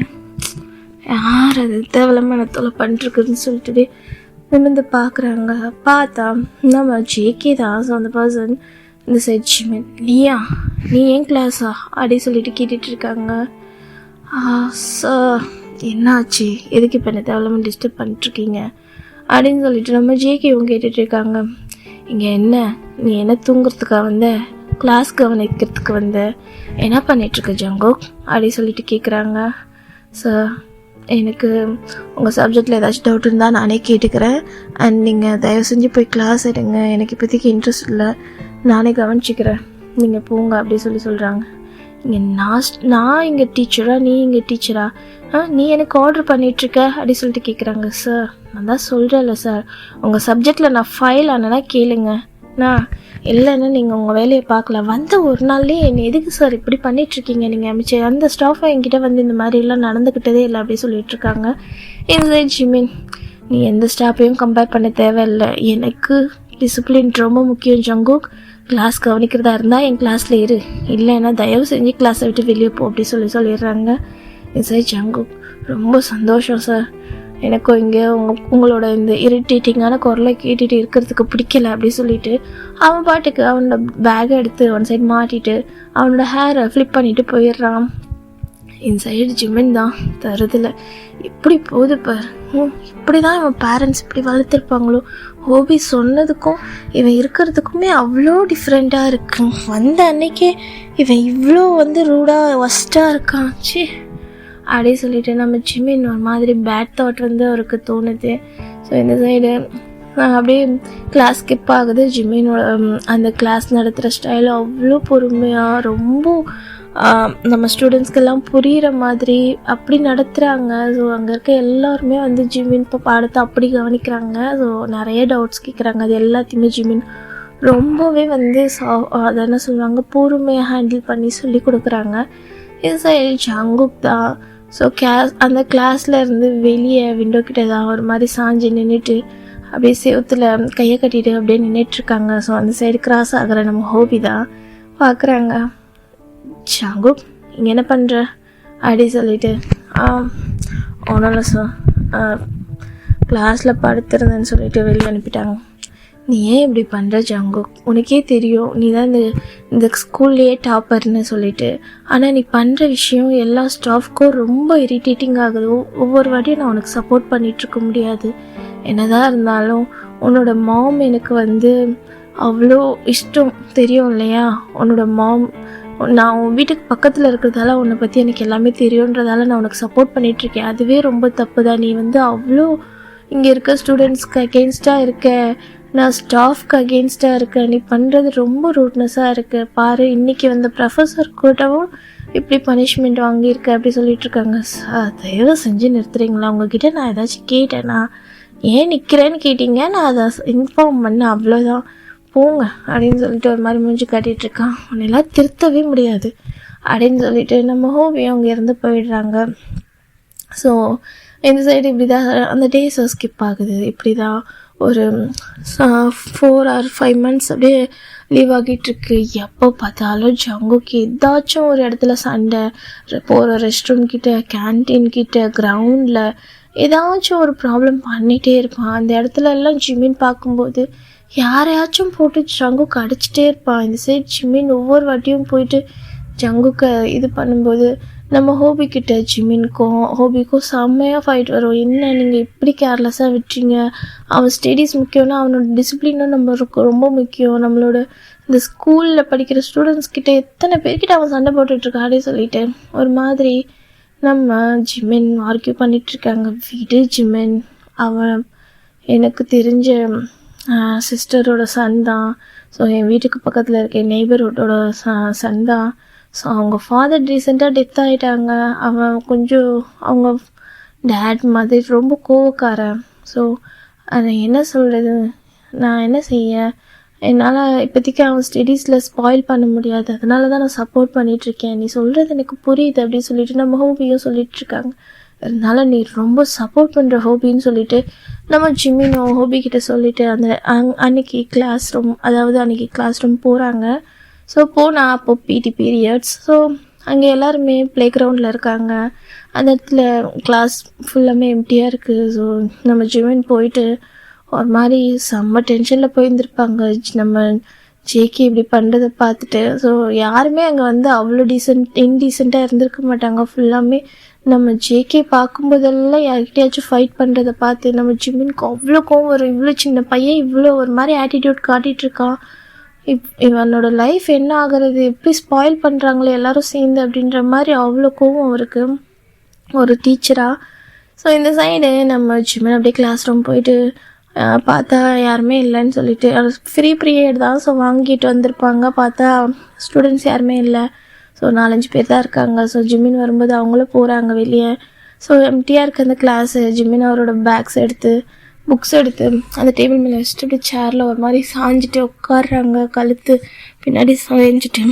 யார் அது தேவையில்லாமல் தொலை பண்ணிட்டுருக்குன்னு சொல்லிட்டு நிமிர்ந்து பார்க்குறாங்க. பார்த்தா நம்ம ஜேகே தான். ஸோ அந்த பர்சன் இந்த சைட் ஜிமின், நீ ஏன் கிளாஸா அப்படி சொல்லிட்டு கேட்டுட்ருக்காங்க. சார் என்னாச்சு, எதுக்கு இப்போ என்ன தேவையில்லாமல் டிஸ்டர்ப் பண்ணிட்டுருக்கீங்க அப்படின்னு சொல்லிட்டு நம்ம ஜேகேவும் கேட்டுட்ருக்காங்க. இங்கே என்ன, நீ என்ன தூங்குறதுக்காக வந்த, கிளாஸ் கவனிக்கிறதுக்கு வந்த, என்ன பண்ணிகிட்ருக்க ஜங்குக் அப்படி சொல்லிட்டு கேட்குறாங்க. சார் எனக்கு உங்கள் சப்ஜெக்டில் ஏதாச்சும் டவுட் இருந்தால் நானே கேட்டுக்கிறேன், அண்ட் நீங்கள் தயவு செஞ்சு போய் கிளாஸ் எடுங்க, எனக்கு இப்போதைக்கு இன்ட்ரெஸ்ட் இல்லை, நானே கவனிச்சிக்கிறேன், நீங்கள் போங்க அப்படி சொல்கிறாங்க. இங்கே நான் இங்கே டீச்சரா, நீ இங்கே டீச்சரா, நீ எனக்கு ஆர்டர் பண்ணிகிட்ருக்க அப்படி சொல்லிட்டு கேட்குறாங்க. சார் நான் தான் சொல்கிறேன்ல சார், உங்கள் சப்ஜெக்டில் நான் ஃபைல் ஆனேன்னா கேளுங்க, நான் இல்லைன்னு நீங்கள் உங்கள் வேலையை பார்க்கல, வந்த ஒரு நாள்லேயே என்னை எதுக்கு சார் இப்படி பண்ணிகிட்ருக்கீங்க, நீங்கள் அமைச்சு அந்த ஸ்டாஃபை என்கிட்ட வந்து இந்த மாதிரிலாம் நடந்துக்கிட்டதே இல்லை அப்படி சொல்லிகிட்ருக்காங்க. இந்த ஜிமின், நீ எந்த ஸ்டாஃபையும் கம்பேர் பண்ண தேவையில்லை, எனக்கு டிசிப்ளின் ரொம்ப முக்கியம் ஜங்குக். கிளாஸ் கவனிக்கிறதா இருந்தால் என் கிளாஸில் இரு, இல்லைன்னா தயவு செஞ்சு கிளாஸை விட்டு வெளியே போ அப்படி சொல்லிடுறாங்க. சார் ஜங்குக், ரொம்ப சந்தோஷம் சார், எனக்கும் இங்கே உங்களோட இந்த இரிட்டேட்டிங்கான குரலை கேட்டுட்டு இருக்கிறதுக்கு பிடிக்கல அப்படி சொல்லிட்டு அவன் பாட்டுக்கு அவனோட பேக்கை எடுத்து ஒன் சைடு மாட்டிட்டு அவனோட ஹேரை ஃப்ளிப் பண்ணிட்டு போயிடுறான். இன்சைடு ஜிமின் தான் தருதில்ல, இப்படி போகுது பார், இப்படி தான் இவன் பேரண்ட்ஸ் இப்படி வளர்த்துருப்பாங்களோ, ஹோபி சொன்னதுக்கும் இவன் இருக்கிறதுக்குமே அவ்வளோ டிஃப்ரெண்ட்டாக இருக்கு. வந்த அன்னைக்கே இவன் இவ்வளோ ரூடாக ஒஸ்ட்டாக இருக்கான் சி அப்படியே சொல்லிட்டு நம்ம ஜிமின் ஒரு மாதிரி பேட் தாட் அவருக்கு தோணுது. ஸோ இந்த சைடு அப்படியே கிளாஸ் ஸ்கிப் ஆகுது. ஜிமினோட அந்த கிளாஸ் நடத்துகிற ஸ்டைல் அவ்வளோ பொறுமையாக ரொம்ப நம்ம ஸ்டூடெண்ட்ஸ்க்கெல்லாம் புரிகிற மாதிரி அப்படி நடத்துகிறாங்க. ஸோ அங்கே இருக்க எல்லாருமே ஜிமின் இப்போ பாடத்தை அப்படி கவனிக்கிறாங்க. ஸோ நிறைய டவுட்ஸ் கேட்குறாங்க, அது எல்லாத்தையுமே ஜிமின் ரொம்பவே அதை என்ன சொல்லுவாங்க, பொறுமையாக ஹேண்டில் பண்ணி சொல்லி கொடுக்குறாங்க. இது சைடு ஜங்குக் தான். ஸோ அந்த கிளாஸில் இருந்து வெளியே விண்டோ கிட்ட தான் ஒரு மாதிரி சாஞ்சு நின்றுட்டு அப்படியே செவத்தில் கையை கட்டிட்டு அப்படியே நின்றுட்டுருக்காங்க. ஸோ அந்த சைடு கிராஸ் ஆகிற நம்ம ஹோபி தான் பார்க்குறாங்க. ஜங்குக், இங்கே என்ன பண்ணுற அப்படி சொல்லிட்டு ஒன்றும் இல்லை சார், கிளாஸில் படுத்துருந்தேன்னு சொல்லிட்டு வெளியே அனுப்பிட்டாங்க. நீ ஏன் இப்படி பண்ணுற ஜங்குக், உனக்கே தெரியும் நீ தான் இந்த ஸ்கூல்லையே டாப்பர்னு சொல்லிட்டு, ஆனால் நீ பண்ணுற விஷயம் எல்லா ஸ்டாஃப்க்கும் ரொம்ப இரிட்டேட்டிங் ஆகுது. ஒவ்வொரு வாட்டியும் நான் உனக்கு சப்போர்ட் பண்ணிகிட்ருக்க முடியாது. என்னதான் இருந்தாலும் உன்னோட மாம் எனக்கு அவ்வளோ இஷ்டம் தெரியும் இல்லையா, உன்னோட மாம், நான் உன் வீட்டுக்கு பக்கத்தில் இருக்கிறதால உன்னை பற்றி எனக்கு எல்லாமே தெரியுன்றதால நான் உனக்கு சப்போர்ட் பண்ணிகிட்ருக்கேன். அதுவே ரொம்ப தப்பு தான். நீ அவ்வளோ இங்கே இருக்க ஸ்டூடெண்ட்ஸ்க்கு அகெயின்ஸ்டாக இருக்க, நான் ஸ்டாஃப்க்கு அகெயின்ஸ்டாக இருக்கேன், நீ பண்ணுறது ரொம்ப ரூட்னஸாக இருக்குது பாரு, இன்றைக்கி ப்ரொஃபஸர் கூட்டவும் இப்படி பனிஷ்மெண்ட் வாங்கியிருக்க அப்படி சொல்லிட்டுருக்காங்க. சார் தயவு செஞ்சு நிறுத்துறீங்களா, உங்ககிட்ட நான் ஏதாச்சும் கேட்டேன்னா ஏன் நிற்கிறேன்னு கேட்டிங்க, நான் அதை இன்ஃபார்ம் பண்ணேன், அவ்வளோதான், போங்க அப்படின்னு சொல்லிட்டு ஒரு மாதிரி மூஞ்சி காட்டிகிட்ருக்கான். உன்னெல்லாம் திருத்தவே முடியாது அப்படின்னு சொல்லிட்டு நம்ம ஹோபி அவங்க இறந்து போயிடுறாங்க. ஸோ இந்த சைடு இப்படி தான் அந்த டேஸ் ஸ்கிப் ஆகுது. இப்படி தான் ஒரு 4 or 5 months அப்படியே லீவ் ஆகிட்டுருக்கு. எப்போ பார்த்தாலும் ஜங்குக்கு ஏதாச்சும் ஒரு இடத்துல சண்டை, போகிற ரெஸ்ட் ரூம் கிட்ட, கேன்டீன் கிட்ட, கிரவுண்டில் ஏதாச்சும் ஒரு ப்ராப்ளம் பண்ணிகிட்டே இருப்பான். அந்த இடத்துல எல்லாம் ஜிமின் பார்க்கும்போது யாரையாச்சும் போட்டு ஜங்குக்கு அடிச்சிட்டே இருப்பான். இந்த சைடு ஜிமின் ஒவ்வொரு வாட்டியும் போயிட்டு ஜங்குக்கு இது பண்ணும்போது நம்ம ஹோபிக்கிட்ட ஹோபிக்கும் செம்மையாக ஃபைட் வரும். என்ன நீங்கள் இப்படி கேர்லெஸ்ஸாக விட்டுறீங்க, அவன் ஸ்டடீஸ் முக்கியம்னா அவனோட டிசிப்ளினும் நம்மளுக்கு ரொம்ப முக்கியம். நம்மளோட இந்த ஸ்கூலில் படிக்கிற ஸ்டூடெண்ட்ஸ் கிட்ட எத்தனை பேர்கிட்ட அவன் சண்டை போட்டுட்ருக்கான் அப்படின்னு சொல்லிட்டு ஒரு மாதிரி நம்ம ஜிமின் ஆர்கியூ பண்ணிகிட்ருக்காங்க. விடு ஜிமின், அவன் எனக்கு தெரிஞ்ச சிஸ்டரோட சன் தான். ஸோ என் வீட்டுக்கு பக்கத்தில் இருக்க என் நெய்பர்ஹுட்டோட சன் தான். ஸோ அவங்க ஃபாதர் ரீசெண்டாக டெத் ஆகிட்டாங்க. அவன் கொஞ்சம் அவங்க டேட் மாதிரி ரொம்ப கோவக்காரன். ஸோ அதை என்ன சொல்கிறது, நான் என்ன செய்ய, என்னால் இப்போதைக்கு அவன் ஸ்டடீஸில் ஸ்பாயில் பண்ண முடியாது, அதனால தான் நான் சப்போர்ட் பண்ணிகிட்ருக்கேன். நீ சொல்கிறது எனக்கு புரியுது அப்படின்னு சொல்லிட்டு நம்ம ஹோபியும் சொல்லிகிட்ருக்காங்க. அதனால நீ ரொம்ப சப்போர்ட் பண்ணுற ஹோபின்னு சொல்லிட்டு நம்ம ஜிமின் ஹோபிக்கிட்ட சொல்லிவிட்டு அன்னைக்கு கிளாஸ் ரூம் போகிறாங்க. ஸோ போனால் அப்போது பிடி பீரியட்ஸ். ஸோ அங்கே எல்லாருமே ப்ளே கிரவுண்டில் இருக்காங்க. அந்த இடத்துல கிளாஸ் ஃபுல்லாமே எம்டியாக இருக்குது. ஸோ நம்ம ஜிமின் போயிட்டு ஒரு மாதிரி செம்ம டென்ஷனில் போயிருந்துருப்பாங்க நம்ம ஜேகே இப்படி பண்ணுறதை பார்த்துட்டு. ஸோ யாருமே அங்கே அவ்வளோ இன்டீசெண்டாக இருந்திருக்க மாட்டாங்க. ஃபுல்லாமே நம்ம ஜேகே பார்க்கும்போதெல்லாம் யார்கிட்டயாச்சும் ஃபைட் பண்ணுறதை பார்த்து நம்ம ஜிமினுக்கு அவ்வளோ கோவம் வரும். இவ்வளோ சின்ன பையன் இவ்வளோ ஒரு மாதிரி ஆட்டிடியூட் காட்டிகிட்ருக்கான், இவனோட லைஃப் என்ன ஆகிறது, எப்படி ஸ்பாயில் பண்ணுறாங்களே எல்லாரும் சேர்ந்து அப்படின்ற மாதிரி அவ்வளோ கோவம் இருக்குது ஒரு டீச்சராக. ஸோ இந்த சைடு நம்ம ஜிமின் அப்படியே கிளாஸ் ரூம் போயிட்டு பார்த்தா யாருமே இல்லைன்னு சொல்லிட்டு, ஃப்ரீ பீரியட் தான், ஸோ வாங்கிட்டு வந்திருப்பாங்க. பார்த்தா ஸ்டூடெண்ட்ஸ் யாருமே இல்லை. ஸோ 4-5 பேர் தான் இருக்காங்க. ஸோ ஜிமின் வரும்போது அவங்களும் போகிறாங்க வெளியே. ஸோ எம்டியாக இருக்க அந்த கிளாஸு. ஜிமின் அவரோட பேக்ஸ் எடுத்து புக்ஸ் எடுத்து அந்த டேபிள் மேலே வச்சுட்டு அப்படி சேரில் ஒரு மாதிரி சாஞ்சிட்டு உட்காடுறாங்க, கழுத்து பின்னாடி சாய்ஞ்சிட்டு.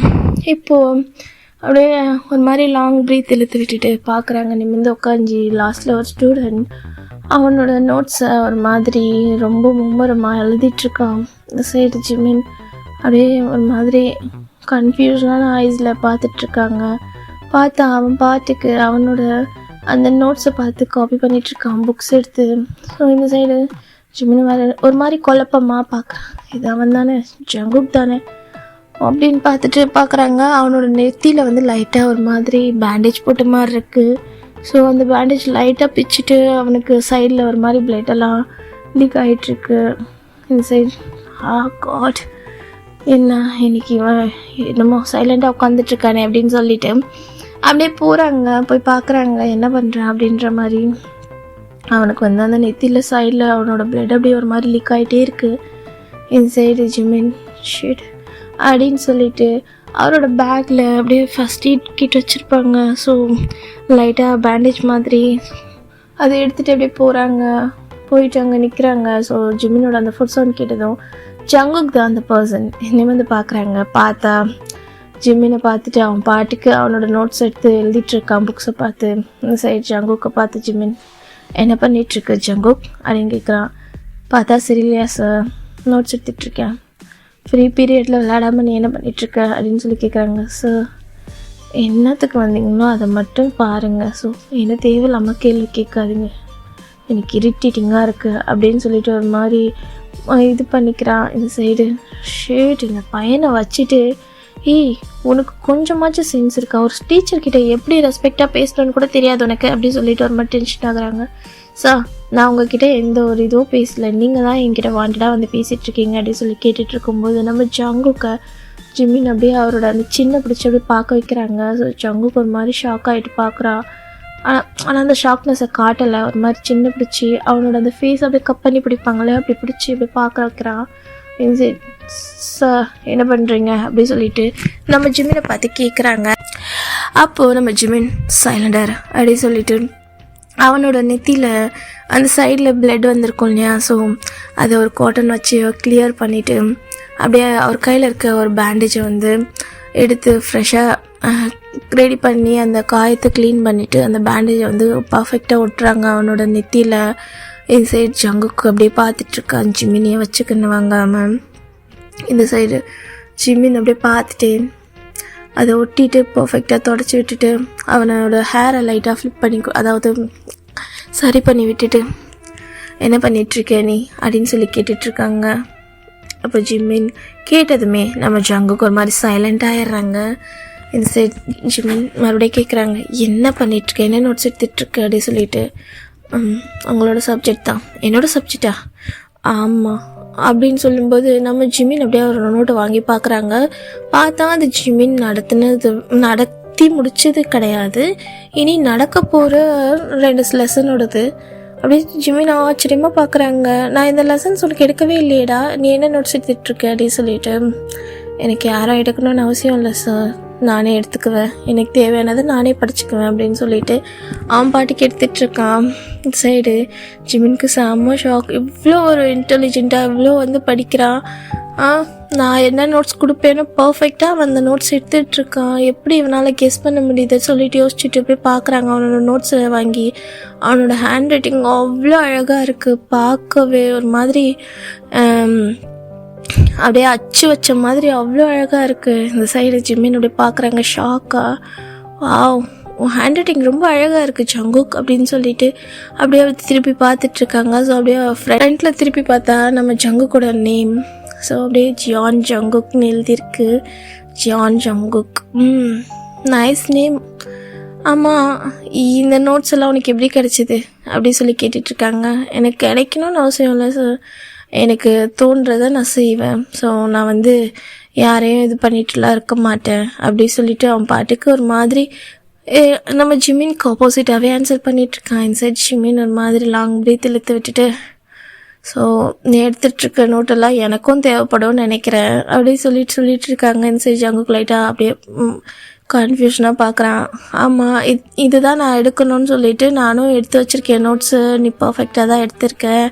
இப்போது அப்படியே ஒரு மாதிரி லாங் ப்ரீத் இழுத்து விட்டுட்டு பார்க்குறாங்க, நிமிர்ந்து உட்காந்து. லாஸ்ட்டில் ஒரு ஸ்டூடெண்ட் அவனோட நோட்ஸை ஒரு மாதிரி ரொம்ப மும்முரமாக எழுதிட்டுருக்கான். இந்த சைடு ஜிமின் அப்படியே ஒரு மாதிரி கன்ஃபியூஷனான ஐஸில் பார்த்துட்ருக்காங்க. பார்த்தா அவன் பாட்டுக்கு அவனோட அந்த நோட்ஸை பார்த்து காப்பி பண்ணிகிட்ருக்கான் புக்ஸ் எடுத்து. ஸோ இந்த சைடு ஜிமின் வேறு ஒரு மாதிரி குழப்பமாக பார்க்குறான். இது அவன் தானே, ஜங்குக் தானே அப்படின்னு பார்த்துட்டு பார்க்குறாங்க. அவனோட நெத்தியில் வந்து லைட்டாக ஒரு மாதிரி பேண்டேஜ் போட்ட மாதிரி இருக்குது. ஸோ அந்த பேண்டேஜ் லைட்டாக பிச்சுட்டு அவனுக்கு சைடில் ஒரு மாதிரி பிளட்டெல்லாம் லீக் ஆகிட்டுருக்கு. இந்த சைடு காட் என்ன இன்னைக்கு என்னமோ சைலண்டாக உட்காந்துட்ருக்கானே அப்படின்னு சொல்லிட்டு அப்படியே போகிறாங்க. போய் பார்க்குறாங்க என்ன பண்ணுறான் அப்படின்ற மாதிரி. அவனுக்கு வந்து அந்த நெத்தியில் சைடில் அவனோட பிளட் அப்படியே ஒரு மாதிரி லீக் ஆகிட்டே இருக்குது. இந்த சைடு ஜிமின் ஷிட் அப்படின்னு சொல்லிட்டு அவரோட பேக்கில் அப்படியே ஃபஸ்ட் எய்ட் கிட் வச்சுருப்பாங்க. ஸோ லைட்டாக பேண்டேஜ் மாதிரி அதை எடுத்துகிட்டு அப்படியே போகிறாங்க. போயிட்டு அங்கே நிற்கிறாங்க. ஸோ ஜிமினோட அந்த ஃபுட் சவுண்ட் கேட்டதும் ஜங்குக் தான் அந்த பர்சன் நிமிர்ந்து பார்க்குறாங்க. பார்த்தா ஜிமினை பார்த்துட்டு அவன் பாட்டுக்கு அவனோட நோட்ஸ் எடுத்து எழுதிட்டுருக்கான் புக்ஸை பார்த்து. இந்த சைடு ஜங்குக்கை பார்த்து ஜிமின் என்ன பண்ணிகிட்ருக்கு ஜங்குக் அப்படின்னு கேட்குறான். பார்த்தா சரியில்லையா சார், நோட்ஸ் எடுத்துகிட்ருக்கேன். ஃப்ரீ பீரியடில் விளையாடாமல் நீ என்ன பண்ணிகிட்ருக்க அப்படின்னு சொல்லி கேட்குறாங்க. சார் என்னத்துக்கு வந்தீங்களோ அதை மட்டும் பாருங்கள். ஸோ என்ன தேவையில்லாமல் கேள்வி கேட்காதீங்க, எனக்கு இரிட்டேட்டிங்காக இருக்குது அப்படின்னு சொல்லிட்டு ஒரு மாதிரி இது பண்ணிக்கிறான். இந்த சைடு ஷேட் இந்த பையனை வச்சுட்டு உனக்கு கொஞ்சமாச்சும் சென்ஸ் இருக்கா, ஒரு டீச்சர்கிட்ட எப்படி ரெஸ்பெக்டாக பேசணுன்னு கூட தெரியாது உனக்கு அப்படின்னு சொல்லிட்டு ஒரு மாதிரி டென்ஷன் ஆகுறாங்க. சார் நான் உங்ககிட்ட எந்த ஒரு இதுவும் பேசலை, நீங்கள் தான் என்கிட்ட வாண்டடாக வந்து பேசிகிட்ருக்கீங்க அப்படின்னு சொல்லி கேட்டுட்டு இருக்கும்போது நம்ம ஜங்குக்கை ஜிமின் அப்படியே அவரோட அந்த சின்ன பிடிச்சி அப்படியே பார்க்க வைக்கிறாங்க. ஸோ ஜங்குக்கு ஒரு மாதிரி ஷாக் ஆகிட்டு பார்க்குறான். ஆனால் அந்த ஷாக்னஸை காட்டலை. ஒரு மாதிரி சின்ன பிடிச்சி அவனோட அந்த ஃபேஸ் அப்படியே கப் பண்ணி பிடிப்பாங்களே அப்படி பிடிச்சி அப்படியே பார்க்க வைக்கிறான். சார் என்ன பண்ணுறீங்க அப்படின்னு சொல்லிட்டு நம்ம ஜிமினை பார்த்து கேட்குறாங்க. அப்போது நம்ம ஜிமின் சைலண்டர் அப்படின்னு சொல்லிட்டு அவனோட நெத்தியில் அந்த சைடில் பிளட் வந்திருக்கும் இல்லையா, ஸோ அதை ஒரு காட்டன் வச்சு கிளியர் பண்ணிவிட்டு அப்படியே அவர் கையில் இருக்க ஒரு பேண்டேஜை வந்து எடுத்து ஃப்ரெஷ்ஷாக ரெடி பண்ணி அந்த காயத்தை க்ளீன் பண்ணிவிட்டு அந்த பேண்டேஜை வந்து பர்ஃபெக்டாக ஒட்டுறாங்க அவனோட நெத்தியில். இந்த சைடு ஜங்குக்கு அப்படியே பார்த்துட்ருக்கான், ஜிமினியை வச்சுக்கன்னு வாங்காமல். இந்த சைடு ஜிமின் அப்படியே பார்த்துட்டு அதை ஒட்டிட்டு பர்ஃபெக்டாக தொடச்சி விட்டுட்டு அவனோட ஹேரை லைட்டாக ஃப்ளிப் பண்ணி அதாவது சரி பண்ணி விட்டுட்டு என்ன பண்ணிகிட்ருக்க நீ அப்படின்னு சொல்லி கேட்டுட்ருக்காங்க. அப்போ ஜிமின் கேட்டதுமே நம்ம ஜங்குக்கு ஒரு மாதிரி சைலண்ட் ஆகிடுறாங்க. இந்த சைட் ஜிமின் மறுபடியும் கேட்குறாங்க என்ன பண்ணிகிட்ருக்க, என்ன நோட்ஸ் எடுத்துகிட்ருக்க அப்படின்னு சொல்லிட்டு. அவங்களோட சப்ஜெக்ட் தான். என்னோட சப்ஜெக்டா? ஆமாம் அப்படின்னு சொல்லும்போது நம்ம ஜிமின் அப்படியே ஒரு நோட்டை வாங்கி பார்க்குறாங்க. பார்த்தா அது ஜிமின் நடத்தி முடிச்சது கிடையாது, இனி நடக்க போகிற 2 லெசனோடது. அப்படியே ஜிமின் ஆச்சரியமாக பார்க்குறாங்க. நான் இந்த லெசன்ஸ் உனக்கு எடுக்கவே இல்லையேடா, நீ என்ன நோட்ஸ் எடுத்துகிட்ருக்க அப்படின்னு சொல்லிட்டு. எனக்கு யாரும் எடுக்கணும்னு அவசியம் இல்லை சார், நானே எடுத்துக்குவேன், எனக்கு தேவையானதை நானே படிச்சுக்குவேன் அப்படின்னு சொல்லிட்டு அவன் பாட்டுக்கு எடுத்துகிட்ருக்கான். இந்த சைடு ஜிமினுக்கு செம்ம ஷாக். இவ்வளோ ஒரு இன்டெலிஜென்ட்டாக இவ்வளோ வந்து படிக்கிறான். நான் என்ன நோட்ஸ் கொடுப்பேனோ பர்ஃபெக்டாக அந்த நோட்ஸ் எடுத்துகிட்ருக்கான், எப்படி இவனால் கெஸ் பண்ண முடியுது சொல்லிட்டு யோசிச்சுட்டு போய் பார்க்குறாங்க. அவனோட நோட்ஸை வாங்கி அவனோட ஹேண்ட் ரைட்டிங் அவ்வளோ அழகாக இருக்குது, பார்க்கவே ஒரு மாதிரி அப்படியே அச்சு வச்ச மாதிரி அவ்வளோ அழகாக இருக்குது. இந்த சைடு ஜிமின் அப்படியே பார்க்குறாங்க ஷாக்காக. வாவ், உன் ஹேண்ட் ரைட்டிங் ரொம்ப அழகாக இருக்குது ஜங்குக் அப்படின்னு சொல்லிட்டு அப்படியே திருப்பி பார்த்துட்ருக்காங்க. ஸோ அப்படியே ஃப்ரண்ட்டில் திருப்பி பார்த்தா நம்ம ஜங்குக்கோட நேம். ஸோ அப்படியே ஜியான் ஜங்குக்னு எழுதியிருக்கு. Ziyan Jungkook, nice name. ஆமாம், இந்த நோட்ஸ் எல்லாம் உனக்கு எப்படி கிடச்சிது அப்படின்னு சொல்லி கேட்டுட்ருக்காங்க. எனக்கு கிடைக்கணும்னு அவசியம் இல்லை சார், எனக்கு தோன்றதை நான் செய்வேன். ஸோ நான் வந்து யாரையும் இது பண்ணிட்டுலாம் இருக்க மாட்டேன் அப்படி சொல்லிட்டு அவன் பாட்டுக்கு ஒரு மாதிரி நம்ம ஜிமின்க்கு ஆப்போசிட்டாகவே ஆன்சர் பண்ணிகிட்ருக்கான். இன்சைட் ஜிமின் ஒரு மாதிரி லாங் பிரீத் இழுத்து விட்டுட்டு, ஸோ நீ எடுத்துகிட்ருக்க நோட்டெல்லாம் எனக்கும் தேவைப்படும்னு நினைக்கிறேன் அப்படி சொல்லிட்டு இருக்காங்க. இன்சைட் ஜங்குக்கு லைட்டாக அப்படியே கன்ஃபியூஷனாக பார்க்குறான். ஆமாம், இதுதான் நான் எடுக்கணும்னு சொல்லிட்டு நானும் எடுத்து வச்சுருக்கேன் நோட்ஸு. நீ பர்ஃபெக்டாக தான் எடுத்திருக்கேன்,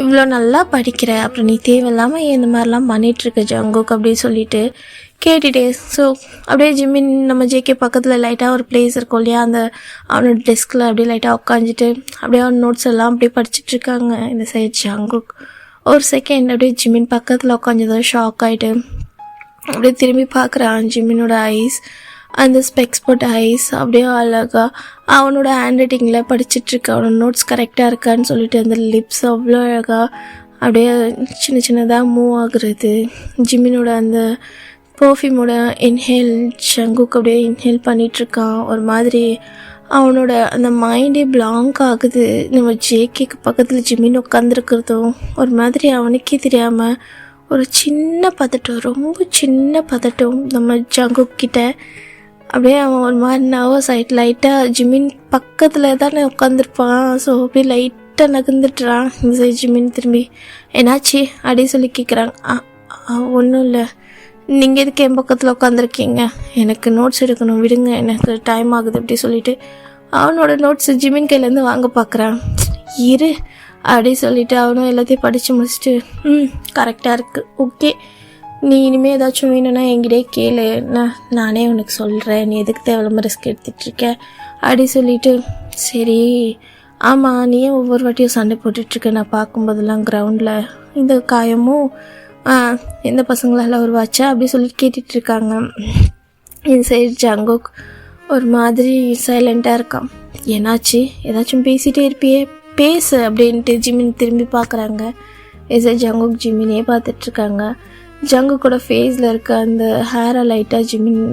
இவ்வளோ நல்லா படிக்கிற, அப்புறம் நீ தேவையில்லாமல் இந்த மாதிரிலாம் பண்ணிகிட்ருக்க ஜங்குக் அப்படின்னு சொல்லிட்டு கேட்டுட்டே. ஸோ அப்படியே ஜிம்மின் நம்ம ஜேகே பக்கத்தில் லைட்டாக ஒரு பிளேஸ் இருக்கும் இல்லையா, அந்த அவனோட டெஸ்கில் அப்படியே லைட்டாக உட்காந்துட்டு அப்படியே அவன் நோட்ஸ் எல்லாம் அப்படியே படிச்சுட்ருக்காங்க. இந்த சைட் ஜங்குக் ஒரு செகண்ட் அப்படியே ஜிம்மின் பக்கத்தில் உட்காந்துதோ ஷாக் ஆகிட்டு அப்படியே திரும்பி பார்க்குறான். ஜிம்மினோட ஐஸ், அந்த ஸ்பெக்ஸ் போட்ட ஐஸ் அப்படியே அழகாக அவனோட ஹேண்ட் ரைட்டிங்கில் படிச்சுட்ருக்க, அவனோட நோட்ஸ் கரெக்டாக இருக்கான்னு சொல்லிட்டு அந்த லிப்ஸ் அவ்வளோ அழகாக அப்படியே சின்ன சின்னதாக மூவ் ஆகுறது. ஜிம்மினோட அந்த பர்ஃப்யூமோட இன்ஹேல் ஜங்குக் அப்படியே இன்ஹேல் பண்ணிகிட்ருக்கான். ஒரு மாதிரி அவனோட அந்த மைண்டே பிளாங்க் ஆகுது. நம்ம ஜேகேக்கு பக்கத்தில் ஜிம்மின் உட்காந்துருக்கிறதும் ஒரு மாதிரி அவனுக்கே தெரியாமல் ஒரு சின்ன பதட்டம், ரொம்ப சின்ன பதட்டம் நம்ம ஜங்குக் கிட்ட. அப்படியே அவன் ஒரு மாதிரி நர்வஸ் ஆகிட்டு லைட்டாக ஜிம்மின் பக்கத்தில் தானே உட்காந்துருப்பான். ஸோ அப்படியே லைட்டாக நகர்ந்துட்டுறான். இந்த சைடு ஜிம்மின் திரும்பி என்னாச்சு அப்படின்னு சொல்லி கேட்குறாங்க. ஒன்றும் இல்லை, நீங்கள் எதுக்கு என் பக்கத்தில் உட்காந்துருக்கீங்க, எனக்கு நோட்ஸ் எடுக்கணும் விடுங்க, எனக்கு டைம் ஆகுது அப்படி சொல்லிட்டு அவனோட நோட்ஸ் ஜிம்மின் கையிலேருந்து வாங்க பார்க்குறான். இரு அப்படி சொல்லிவிட்டு அவனும் எல்லாத்தையும் படித்து முடிச்சுட்டு கரெக்டாக இருக்குது, ஓகே, நீ இனிமேல் ஏதாச்சும் வேணும்னா என்கிட்டே கேளு, நானே உனக்கு சொல்கிறேன், நீ எதுக்கு தேவையில்லாம ரிஸ்க் எடுத்துகிட்ருக்க அப்படி சொல்லிவிட்டு. சரி ஆமாம், நீயே ஒவ்வொரு வாட்டியும் சண்டை போட்டுட்ருக்க, நான் பார்க்கும்போதெல்லாம் கிரவுண்டில் இந்த காயமும் எந்த பசங்களால் ஒரு வாச்சா அப்படி சொல்லிட்டு கேட்டுட்ருக்காங்க. இந்த சைடு ஜங்குக் ஒரு மாதிரி சைலண்ட்டாக இருக்கான். என்னாச்சு, ஏதாச்சும் பேசிகிட்டே இருப்பியே, பேசு அப்படின்ட்டு ஜிம்மின் திரும்பி பார்க்குறாங்க. இசை ஜங்குக் ஜிம்மினே பார்த்துட்ருக்காங்க. ஜங்குக்கோட ஃபேஸில் இருக்க அந்த ஹேரை லைட்டாக ஜிம்மின்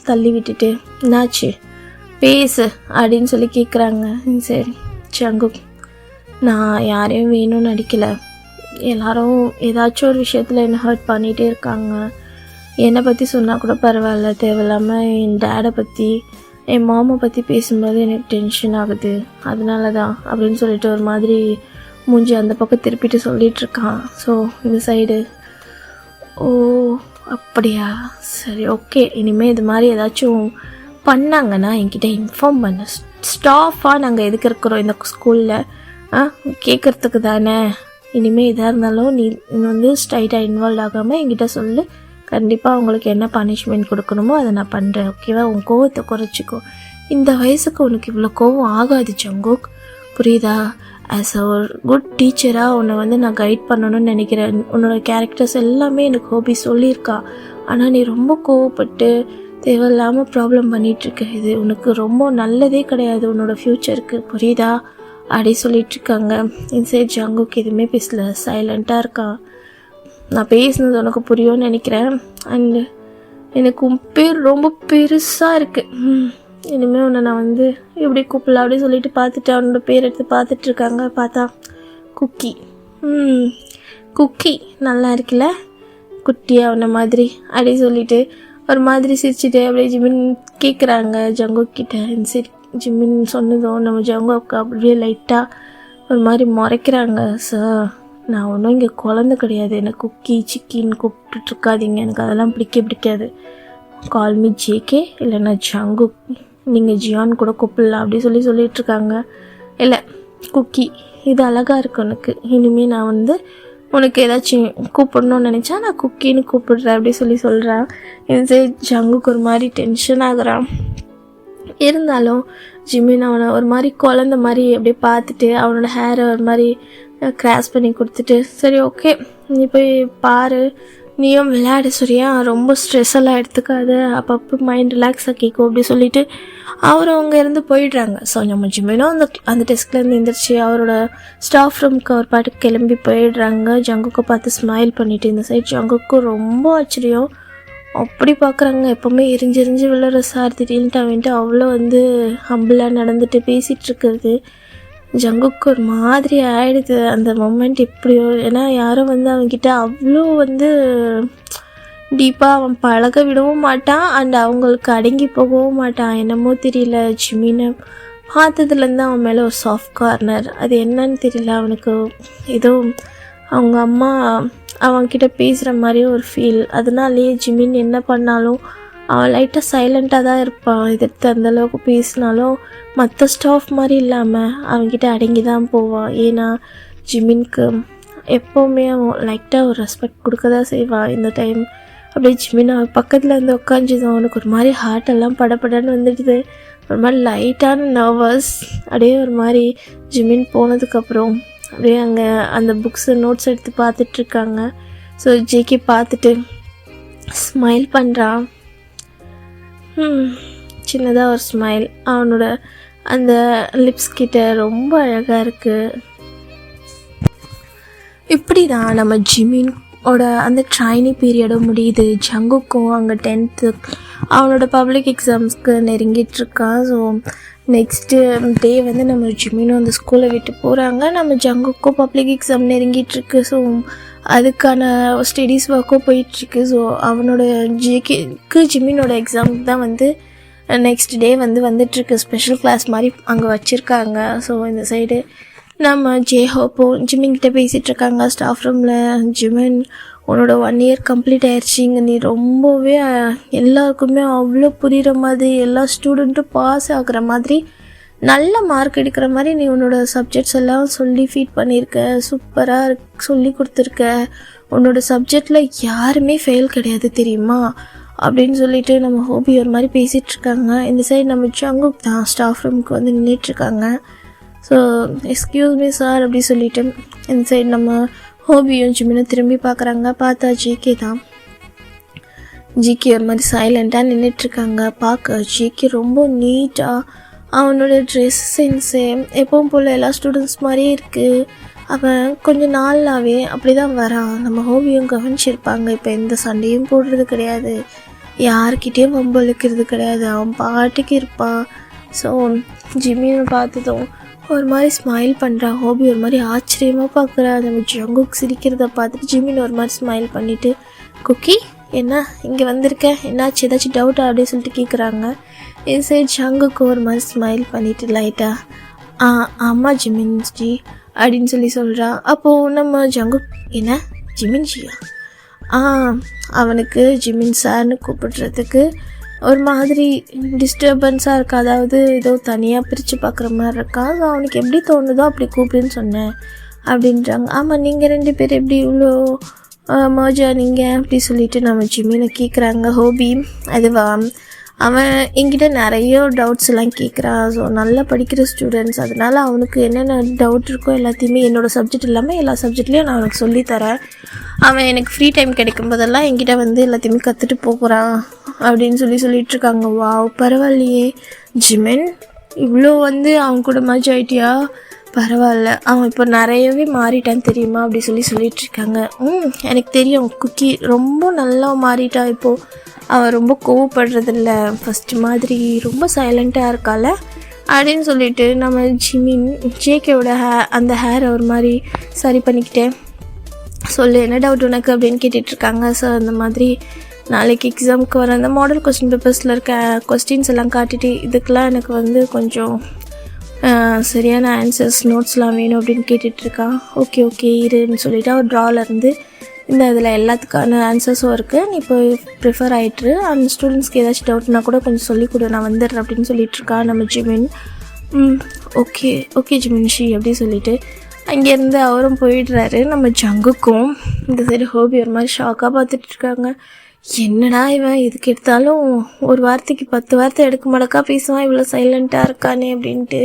தள்ளி விட்டுட்டு என்னாச்சு பேசு அப்படின்னு சொல்லி கேட்குறாங்க. சரி ஜங்குக், நான் யாரையும் வேணும்னு நடிக்கலை, எல்லாரும் ஏதாச்சும் ஒரு விஷயத்தில் என்னை ஹர்ட் பண்ணிகிட்டே இருக்காங்க, என்னை பற்றி சொன்னால் கூட பரவாயில்ல, தேவையில்லாமல் என் டேடை பற்றி என் மாமை பற்றி பேசும்போது எனக்கு டென்ஷன் ஆகுது, அதனால தான் அப்படின்னு சொல்லிட்டு ஒரு மாதிரி மூஞ்சி அந்த பக்கம் திருப்பிட்டு சொல்லிகிட்ருக்கான். ஸோ இந்த சைடு ஓ அப்படியா, சரி ஓகே, இனிமேல் இது மாதிரி ஏதாச்சும் பண்ணாங்கன்னா என்கிட்ட இன்ஃபார்ம் பண்ண, ஸ்டாஃபாக நாங்கள் எதுக்கு இருக்கிறோம் இந்த ஸ்கூலில் கேட்குறதுக்கு தானே, இனிமேல் எதாக இருந்தாலும் நீ வந்து ஸ்ட்ரைட்டாக இன்வால்வ் ஆகாமல் என்கிட்ட சொல்லு, கண்டிப்பாக அவங்களுக்கு என்ன பனிஷ்மெண்ட் கொடுக்கணுமோ அதை நான் பண்ணுறேன், ஓகேவா, உன் கோவத்தை குறைச்சிக்கோ, இந்த வயசுக்கு உனக்கு இவ்வளோ கோவம் ஆகாது ஜங்குக், புரியுதா, ஆஸ் அ ஒரு குட் டீச்சராக உன்னை வந்து நான் கைட் பண்ணணும்னு நினைக்கிறேன், உன்னோட கேரக்டர்ஸ் எல்லாமே எனக்கு ஹோபி சொல்லியிருக்கா, ஆனால் நீ ரொம்ப கோவப்பட்டு தேவையில்லாமல் ப்ராப்ளம் பண்ணிகிட்ருக்க, இது உனக்கு ரொம்ப நல்லதே கிடையாது உன்னோட ஃப்யூச்சருக்கு, புரியுதா அப்படி சொல்லிகிட்ருக்காங்க. இன்சைட் ஜங்குக் எதுவுமே பேசல, சைலண்ட்டாக இருக்கான். நான் பேசுனது உனக்கு புரியும்னு நினைக்கிறேன், அண்டு எனக்கு உன் பேர் ரொம்ப பெருசாக இருக்குது, இனிமேல் உன்னை நான் வந்து எப்படி கூப்பிடலாம் அப்படின்னு சொல்லிட்டு பார்த்துட்டு அவனோட பேர் எடுத்து பார்த்துட்ருக்காங்க. பார்த்தா குக்கி. குக்கி நல்லா இருக்குல்ல, குட்டியாக உன்ன மாதிரி அப்படி சொல்லிட்டு ஒரு மாதிரி சிரிச்சுட்டு அப்படியே ஜிம்மின் கேட்குறாங்க ஜங்குக் கிட்ட. சரி ஜிம்மின் சொன்னதும் நம்ம ஜங்குக்கு அப்படியே லைட்டாக ஒரு மாதிரி முறைக்கிறாங்க. சார், நான் ஒன்றும் இங்கே குழந்தை கிடையாது, எனக்கு குக்கி சிக்கின்னு கூப்பிட்டுட்ருக்காதீங்க, எனக்கு அதெல்லாம் பிடிக்காது, கால் மீ ஜேகே இல்லைன்னா ஜங்குக், நீங்கள் ஜியான் கூட கூப்பிடலாம் அப்படி சொல்லிகிட்ருக்காங்க. இல்லை குக்கி, இது அழகாக இருக்கு உனக்கு, இனிமேல் நான் வந்து உனக்கு ஏதாச்சும் கூப்பிடணும்னு நினச்சா நான் குக்கின்னு கூப்பிடுறேன் அப்படி சொல்கிறான். இது ஜங்குக்கு ஒரு மாதிரி டென்ஷன் ஆகுறான். இருந்தாலும் ஜிம்மின் அவனை ஒரு மாதிரி குழந்த மாதிரி அப்படியே பார்த்துட்டு அவனோட ஹேரை ஒரு மாதிரி கிராஸ் பண்ணி கொடுத்துட்டு, சரி ஓகே நீ போய் பாரு, நீயும் விளையாடு சரியா, ரொம்ப ஸ்ட்ரெஸ் எல்லாம் எடுத்துக்காது, அப்பப்போ மைண்ட் ரிலாக்ஸ் ஆக்கிக்கோ அப்படி சொல்லிட்டு அவர் அவங்க இருந்து போயிடுறாங்க. ஸோ நம்ம ஜிம்மினும் அந்த டெஸ்க்லேருந்து எழுந்திரிச்சு அவரோட ஸ்டாஃப் ரூம்க்கு அவர் பாட்டுக்கு கிளம்பி போயிடுறாங்க. ஜங்குக்கை பார்த்து ஸ்மைல் பண்ணிவிட்டு. இந்த சைட் ஜங்குக்கு ரொம்ப ஆச்சரியம், அப்படி பார்க்குறாங்க, எப்போவுமே எரிஞ்செரிஞ்சு விழுற சார் திடீர்னுட்டு அவன்ட்டு அவ்வளோ வந்து ஹம்பிளாக நடந்துட்டு பேசிகிட்ருக்கிறது. ஜங்குக்கு ஒரு மாதிரி ஆகிடுது அந்த மொமெண்ட் எப்படியோ. ஏன்னா யாரும் வந்து அவன்கிட்ட அவ்வளோ வந்து டீப்பாக அவன் பழக விடவும் மாட்டான், அண்ட் அவங்களுக்கு அடங்கி போகவும் மாட்டான். என்னமோ தெரியல, ஜிம்மினை பார்த்ததுலேருந்து அவன் மேலே ஒரு சாஃப்ட் கார்னர், அது என்னன்னு தெரியல அவனுக்கு. ஏதோ அவங்க அம்மா அவன்கிட்ட பேசுகிற மாதிரியே ஒரு ஃபீல். அதனாலேயே ஜிம்மின் என்ன பண்ணாலும் அவன் லைட்டாக சைலண்ட்டாக தான் இருப்பான். எதிர்த்து அந்தளவுக்கு பேசினாலும் மற்ற ஸ்டாஃப் மாதிரி இல்லாமல் அவன்கிட்ட அடங்கி தான் போவான். ஏன்னா ஜிமினுக்கு எப்போவுமே அவன் லைட்டாக ஒரு ரெஸ்பெக்ட் கொடுக்க தான் செய்வான். இந்த டைம் அப்படியே ஜிமின் அவன் பக்கத்தில் இருந்து உட்காந்துதான் அவனுக்கு ஒரு மாதிரி ஹார்ட்டெல்லாம் படப்படன்னு வந்துடுது. ஒரு மாதிரி லைட்டான நர்வஸ். அப்படியே ஒரு மாதிரி ஜிமின் போனதுக்கப்புறம் அப்படியே அங்கே அந்த புக்ஸு நோட்ஸ் எடுத்து பார்த்துட்ருக்காங்க. ஸோ ஜேகே பார்த்துட்டு ஸ்மைல் பண்ணுறான். சின்னதாக ஒரு ஸ்மைல். அவனோட அந்த லிப்ஸ் கிட்ட ரொம்ப அழகாக இருக்குது. இப்படி தான் நம்ம ஜிமினோட அந்த ட்ரைனிங் பீரியடும் முடியுது. ஜங்குக்கும் அங்கே 10th அவனோட பப்ளிக் எக்ஸாம்ஸ்க்கு நெருங்கிட்டுருக்கான். ஸோ நெக்ஸ்ட்டு டே வந்து நம்ம ஜிமினும் அந்த ஸ்கூலை விட்டு போகிறாங்க. நம்ம ஜங்குக்கும் பப்ளிக் எக்ஸாம் நெருங்கிட்டுருக்கு. ஸோ அதுக்கான ஸ்டடீஸ் ஒர்க்கும் போயிட்டுருக்கு. ஸோ அவனோட ஜேகேக்கு ஜிமினோட எக்ஸாமுக்கு தான் வந்து நெக்ஸ்ட் டே வந்துட்டுருக்கு. ஸ்பெஷல் கிளாஸ் மாதிரி அங்கே வச்சுருக்காங்க. ஸோ இந்த சைடு நம்ம ஜேஹோப்போ ஜிமின்கிட்ட பேசிகிட்ருக்காங்க ஸ்டாஃப் ரூமில். ஜிமின், உன்னோட 1 year கம்ப்ளீட் ஆயிடுச்சிங்க. நீ ரொம்பவே எல்லாருக்குமே அவ்வளோ புரிகிற மாதிரி, எல்லா ஸ்டூடெண்ட்டும் பாஸ் ஆகுற மாதிரி, நல்ல மார்க் எடுக்கிற மாதிரி நீ உன்னோட சப்ஜெக்ட்ஸ் எல்லாம் சொல்லி ஃபீட் பண்ணியிருக்க. சூப்பராக சொல்லி கொடுத்துருக்க. உன்னோட சப்ஜெக்டில் யாருமே ஃபெயில் கிடையாது தெரியுமா அப்படின்னு சொல்லிட்டு நம்ம ஹோபி ஒரு மாதிரி பேசிகிட்ருக்காங்க. இந்த சைடு நம்ம ஜங்குக் தான் ஸ்டாஃப் ரூமுக்கு வந்து நின்றுட்டுருக்காங்க. ஸோ எக்ஸ்கியூஸ் மீ சார் அப்படி சொல்லிவிட்டு இந்த சைடு நம்ம ஹோபியும் ஜிமினும் திரும்பி பார்க்குறாங்க. பார்த்தா ஜேகே தான். ஜிகே ஒரு மாதிரி சைலண்ட்டாக நின்றுட்டுருக்காங்க. பார்க்க ஜிகே ரொம்ப நீட்டாக, அவனோட ட்ரெஸ் சென்ஸு எப்பவும் போல் எல்லா ஸ்டூடெண்ட்ஸ் மாதிரியே இருக்குது. அவன் கொஞ்சம் நாளாகவே அப்படி தான் வரான். நம்ம ஹோபியும் கவனிச்சிருப்பாங்க. இப்போ எந்த சண்டையும் போடுறது கிடையாது, யார்கிட்டேயும் வம்பளிக்கிறது கிடையாது, அவன் பாட்டுக்கு இருப்பான். ஸோ ஜிமினை பார்த்ததும் ஒரு மாதிரி ஸ்மைல் பண்ணுறான். ஹோபி ஒரு மாதிரி ஆச்சரியமாக பார்க்குறா. நம்ம ஜங்குக் சிரிக்கிறத பார்த்துட்டு ஜிமின் ஒரு மாதிரி ஸ்மைல் பண்ணிவிட்டு, குக்கி என்ன இங்கே வந்திருக்க, என்னாச்சு, ஏதாச்சும் டவுட்டா அப்படின்னு சொல்லிட்டு கேட்குறாங்க. இந்த சைடு ஜங்குக்கு ஒரு மாதிரி ஸ்மைல் பண்ணிவிட்டு லைட்டாக ஆமாம் ஜிமின்ஜி அப்படின்னு சொல்லி சொல்கிறான். அப்போது நம்ம ஜங்குக், என்ன ஜிமின்ஜியா? அவனுக்கு ஜிமின் சார்னு கூப்பிடுறதுக்கு ஒரு மாதிரி டிஸ்டர்பன்ஸாக இருக்கா. அதாவது ஏதோ தனியாக பிரித்து பார்க்குற மாதிரி இருக்கான். ஸோ அவனுக்கு எப்படி தோணுதோ அப்படி கூப்பிடுன்னு சொன்னேன் அப்படின்றாங்க. ஆமாம், நீங்கள் 2 பேர் எப்படி இவ்வளோ மோஜா நீங்கள் அப்படி சொல்லிவிட்டு நம்ம ஜிமினை கேட்குறாங்க. ஹோபி அதுவா, அவன் என்கிட்ட நிறைய டவுட்ஸ் எல்லாம் கேட்குறான். ஸோ நல்லா படிக்கிற ஸ்டூடெண்ட்ஸ், அதனால் அவனுக்கு என்னென்ன டவுட் இருக்கோ எல்லாத்தையுமே என்னோடய சப்ஜெக்ட் இல்லாமல் எல்லா சப்ஜெக்ட்லேயும் நான் அவனுக்கு சொல்லித்தரேன். அவன் எனக்கு ஃப்ரீ டைம் கிடைக்கும் போதெல்லாம் என்கிட்ட வந்து எல்லாத்தையுமே கற்றுட்டு போகிறான் அப்படின்னு சொல்லிகிட்ருக்காங்க. வாவ், பரவாயில்லையே ஜிமின், இவ்வளோ வந்து அவன் கூட மஜ் ஆகிட்டியா, பரவாயில்ல, அவன் இப்போ நிறையவே மாறிட்டான் தெரியுமா அப்படி சொல்லிகிட்ருக்காங்க. எனக்கு தெரியும், குக்கி ரொம்ப நல்லா மாறிட்டான். இப்போது அவன் ரொம்ப கோவப்படுறதில்ல, ஃபஸ்ட்டு மாதிரி ரொம்ப சைலண்ட்டாக இருக்கால அப்படின்னு சொல்லிட்டு நம்ம ஜிமின் ஜேகேவோட அந்த ஹேரை ஒரு மாதிரி சரி பண்ணிக்கிட்டேன். சொல்லு, என்ன டவுட் உனக்கு அப்படின்னு கேட்டுட்ருக்காங்க. ஸோ அந்த மாதிரி நாளைக்கு எக்ஸாமுக்கு வர அந்த மாடல் கொஸ்டின் பேப்பர்ஸில் இருக்க கொஸ்டின்ஸ் எல்லாம் காட்டிட்டு இதுக்கெலாம் எனக்கு வந்து கொஞ்சம் சரியான ஆன்சர்ஸ் நோட்ஸ்லாம் வேணும் அப்படின்னு கேட்டுட்ருக்கான். ஓகே இருன்னு சொல்லிவிட்டு அவர் ட்ராவிலேருந்து இந்த இதில் எல்லாத்துக்கான ஆன்சர்ஸும் இருக்குது, நீ இப்போ ப்ரிஃபர் ஆகிட்டுரு, அந்த ஸ்டூடெண்ட்ஸ்க்கு ஏதாச்சும் டவுட்னா கூட கொஞ்சம் சொல்லிக் கொடு, நான் வந்துடுறேன் அப்படின்னு சொல்லிகிட்ருக்கா நம்ம ஜிமின். ஓகே ஜிமின்ஷி அப்படி சொல்லிவிட்டு அங்கேருந்து அவரும் போயிடுறாரு. நம்ம ஜங்குக்கும் இந்த சைடு ஹோபி ஒரு மாதிரி ஷாக்காக பார்த்துட்ருக்காங்க. என்னடா இவன் எதுக்கு எடுத்தாலும் ஒரு வார்த்தைக்கு 10 வார்த்தை எடுக்க மடக்கா பேசுவான், இவ்வளோ சைலண்ட்டாக இருக்கானே அப்படின்ட்டு.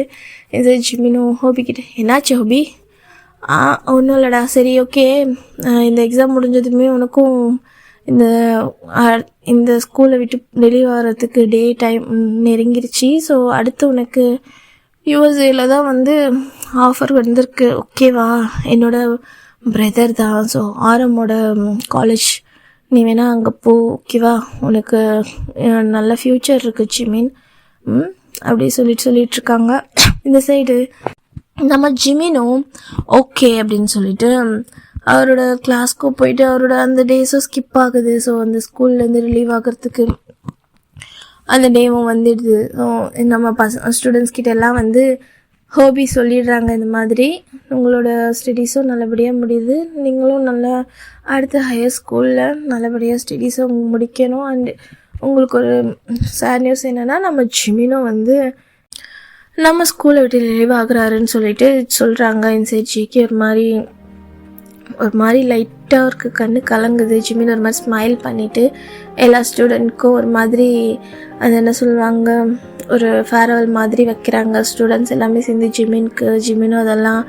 இந்த ஜிமினும் ஹோபிக்கிட்ட, என்னாச்சு ஹோபி? ஒன்றும் இல்லைடா, சரி ஓகே, இந்த எக்ஸாம் முடிஞ்சதுமே உனக்கும் இந்த ஸ்கூலை விட்டு வெளியே வர்றதுக்கு டே டைம் நெருங்கிருச்சு. ஸோ அடுத்து உனக்கு யூஎஸ்ஏல தான் வந்து ஆஃபர் வந்திருக்கு, ஓகேவா? என்னோட பிரதர் தான், ஸோ ஆரமோட காலேஜ், நீ வேணால் அங்கே போ, ஓகேவா? உனக்கு நல்ல ஃப்யூச்சர் இருக்குது ஜிமின் அப்படி சொல்லிகிட்ருக்காங்க. இந்த சைடு நம்ம ஜிமினும் ஓகே அப்படின்னு சொல்லிட்டு அவரோட கிளாஸ்க்கு போயிட்டு அவரோட அந்த டேஸும் ஸ்கிப் ஆகுது. ஸோ அந்த ஸ்கூல்லேருந்து ரிலீவ் ஆகிறதுக்கு அந்த டேவும் வந்துடுது. நம்ம ஸ்டூடெண்ட்ஸ் கிட்ட எல்லாம் வந்து ஹோபி சொல்லிடுறாங்க, இந்த மாதிரி உங்களோட ஸ்டடீஸும் நல்லபடியாக முடியுது, நீங்களும் நல்லா அடுத்த ஹையர் ஸ்கூலில் நல்லபடியாக ஸ்டடீஸை முடிக்கணும், அண்டு உங்களுக்கு ஒரு சேட் நியூஸ் என்னென்னா, நம்ம ஜிமினும் வந்து நம்ம ஸ்கூலை விட்டு ரிலீவ் ஆகுறாருன்னு சொல்லிட்டு சொல்கிறாங்க. இன்சைட் ஜிகே ஒரு மாதிரி லைட்டாக இருக்கு, கண்ணு கலங்குது. ஜிமின் ஒரு மாதிரி ஸ்மைல் பண்ணிவிட்டு எல்லா ஸ்டூடெண்ட்க்கும் ஒரு மாதிரி அது என்ன சொல்லுவாங்க, ஒரு ஃபேர்வெல் மாதிரி வைக்கிறாங்க. ஸ்டூடெண்ட்ஸ் எல்லாமே சேர்ந்து ஜிமினும் அதெல்லாம்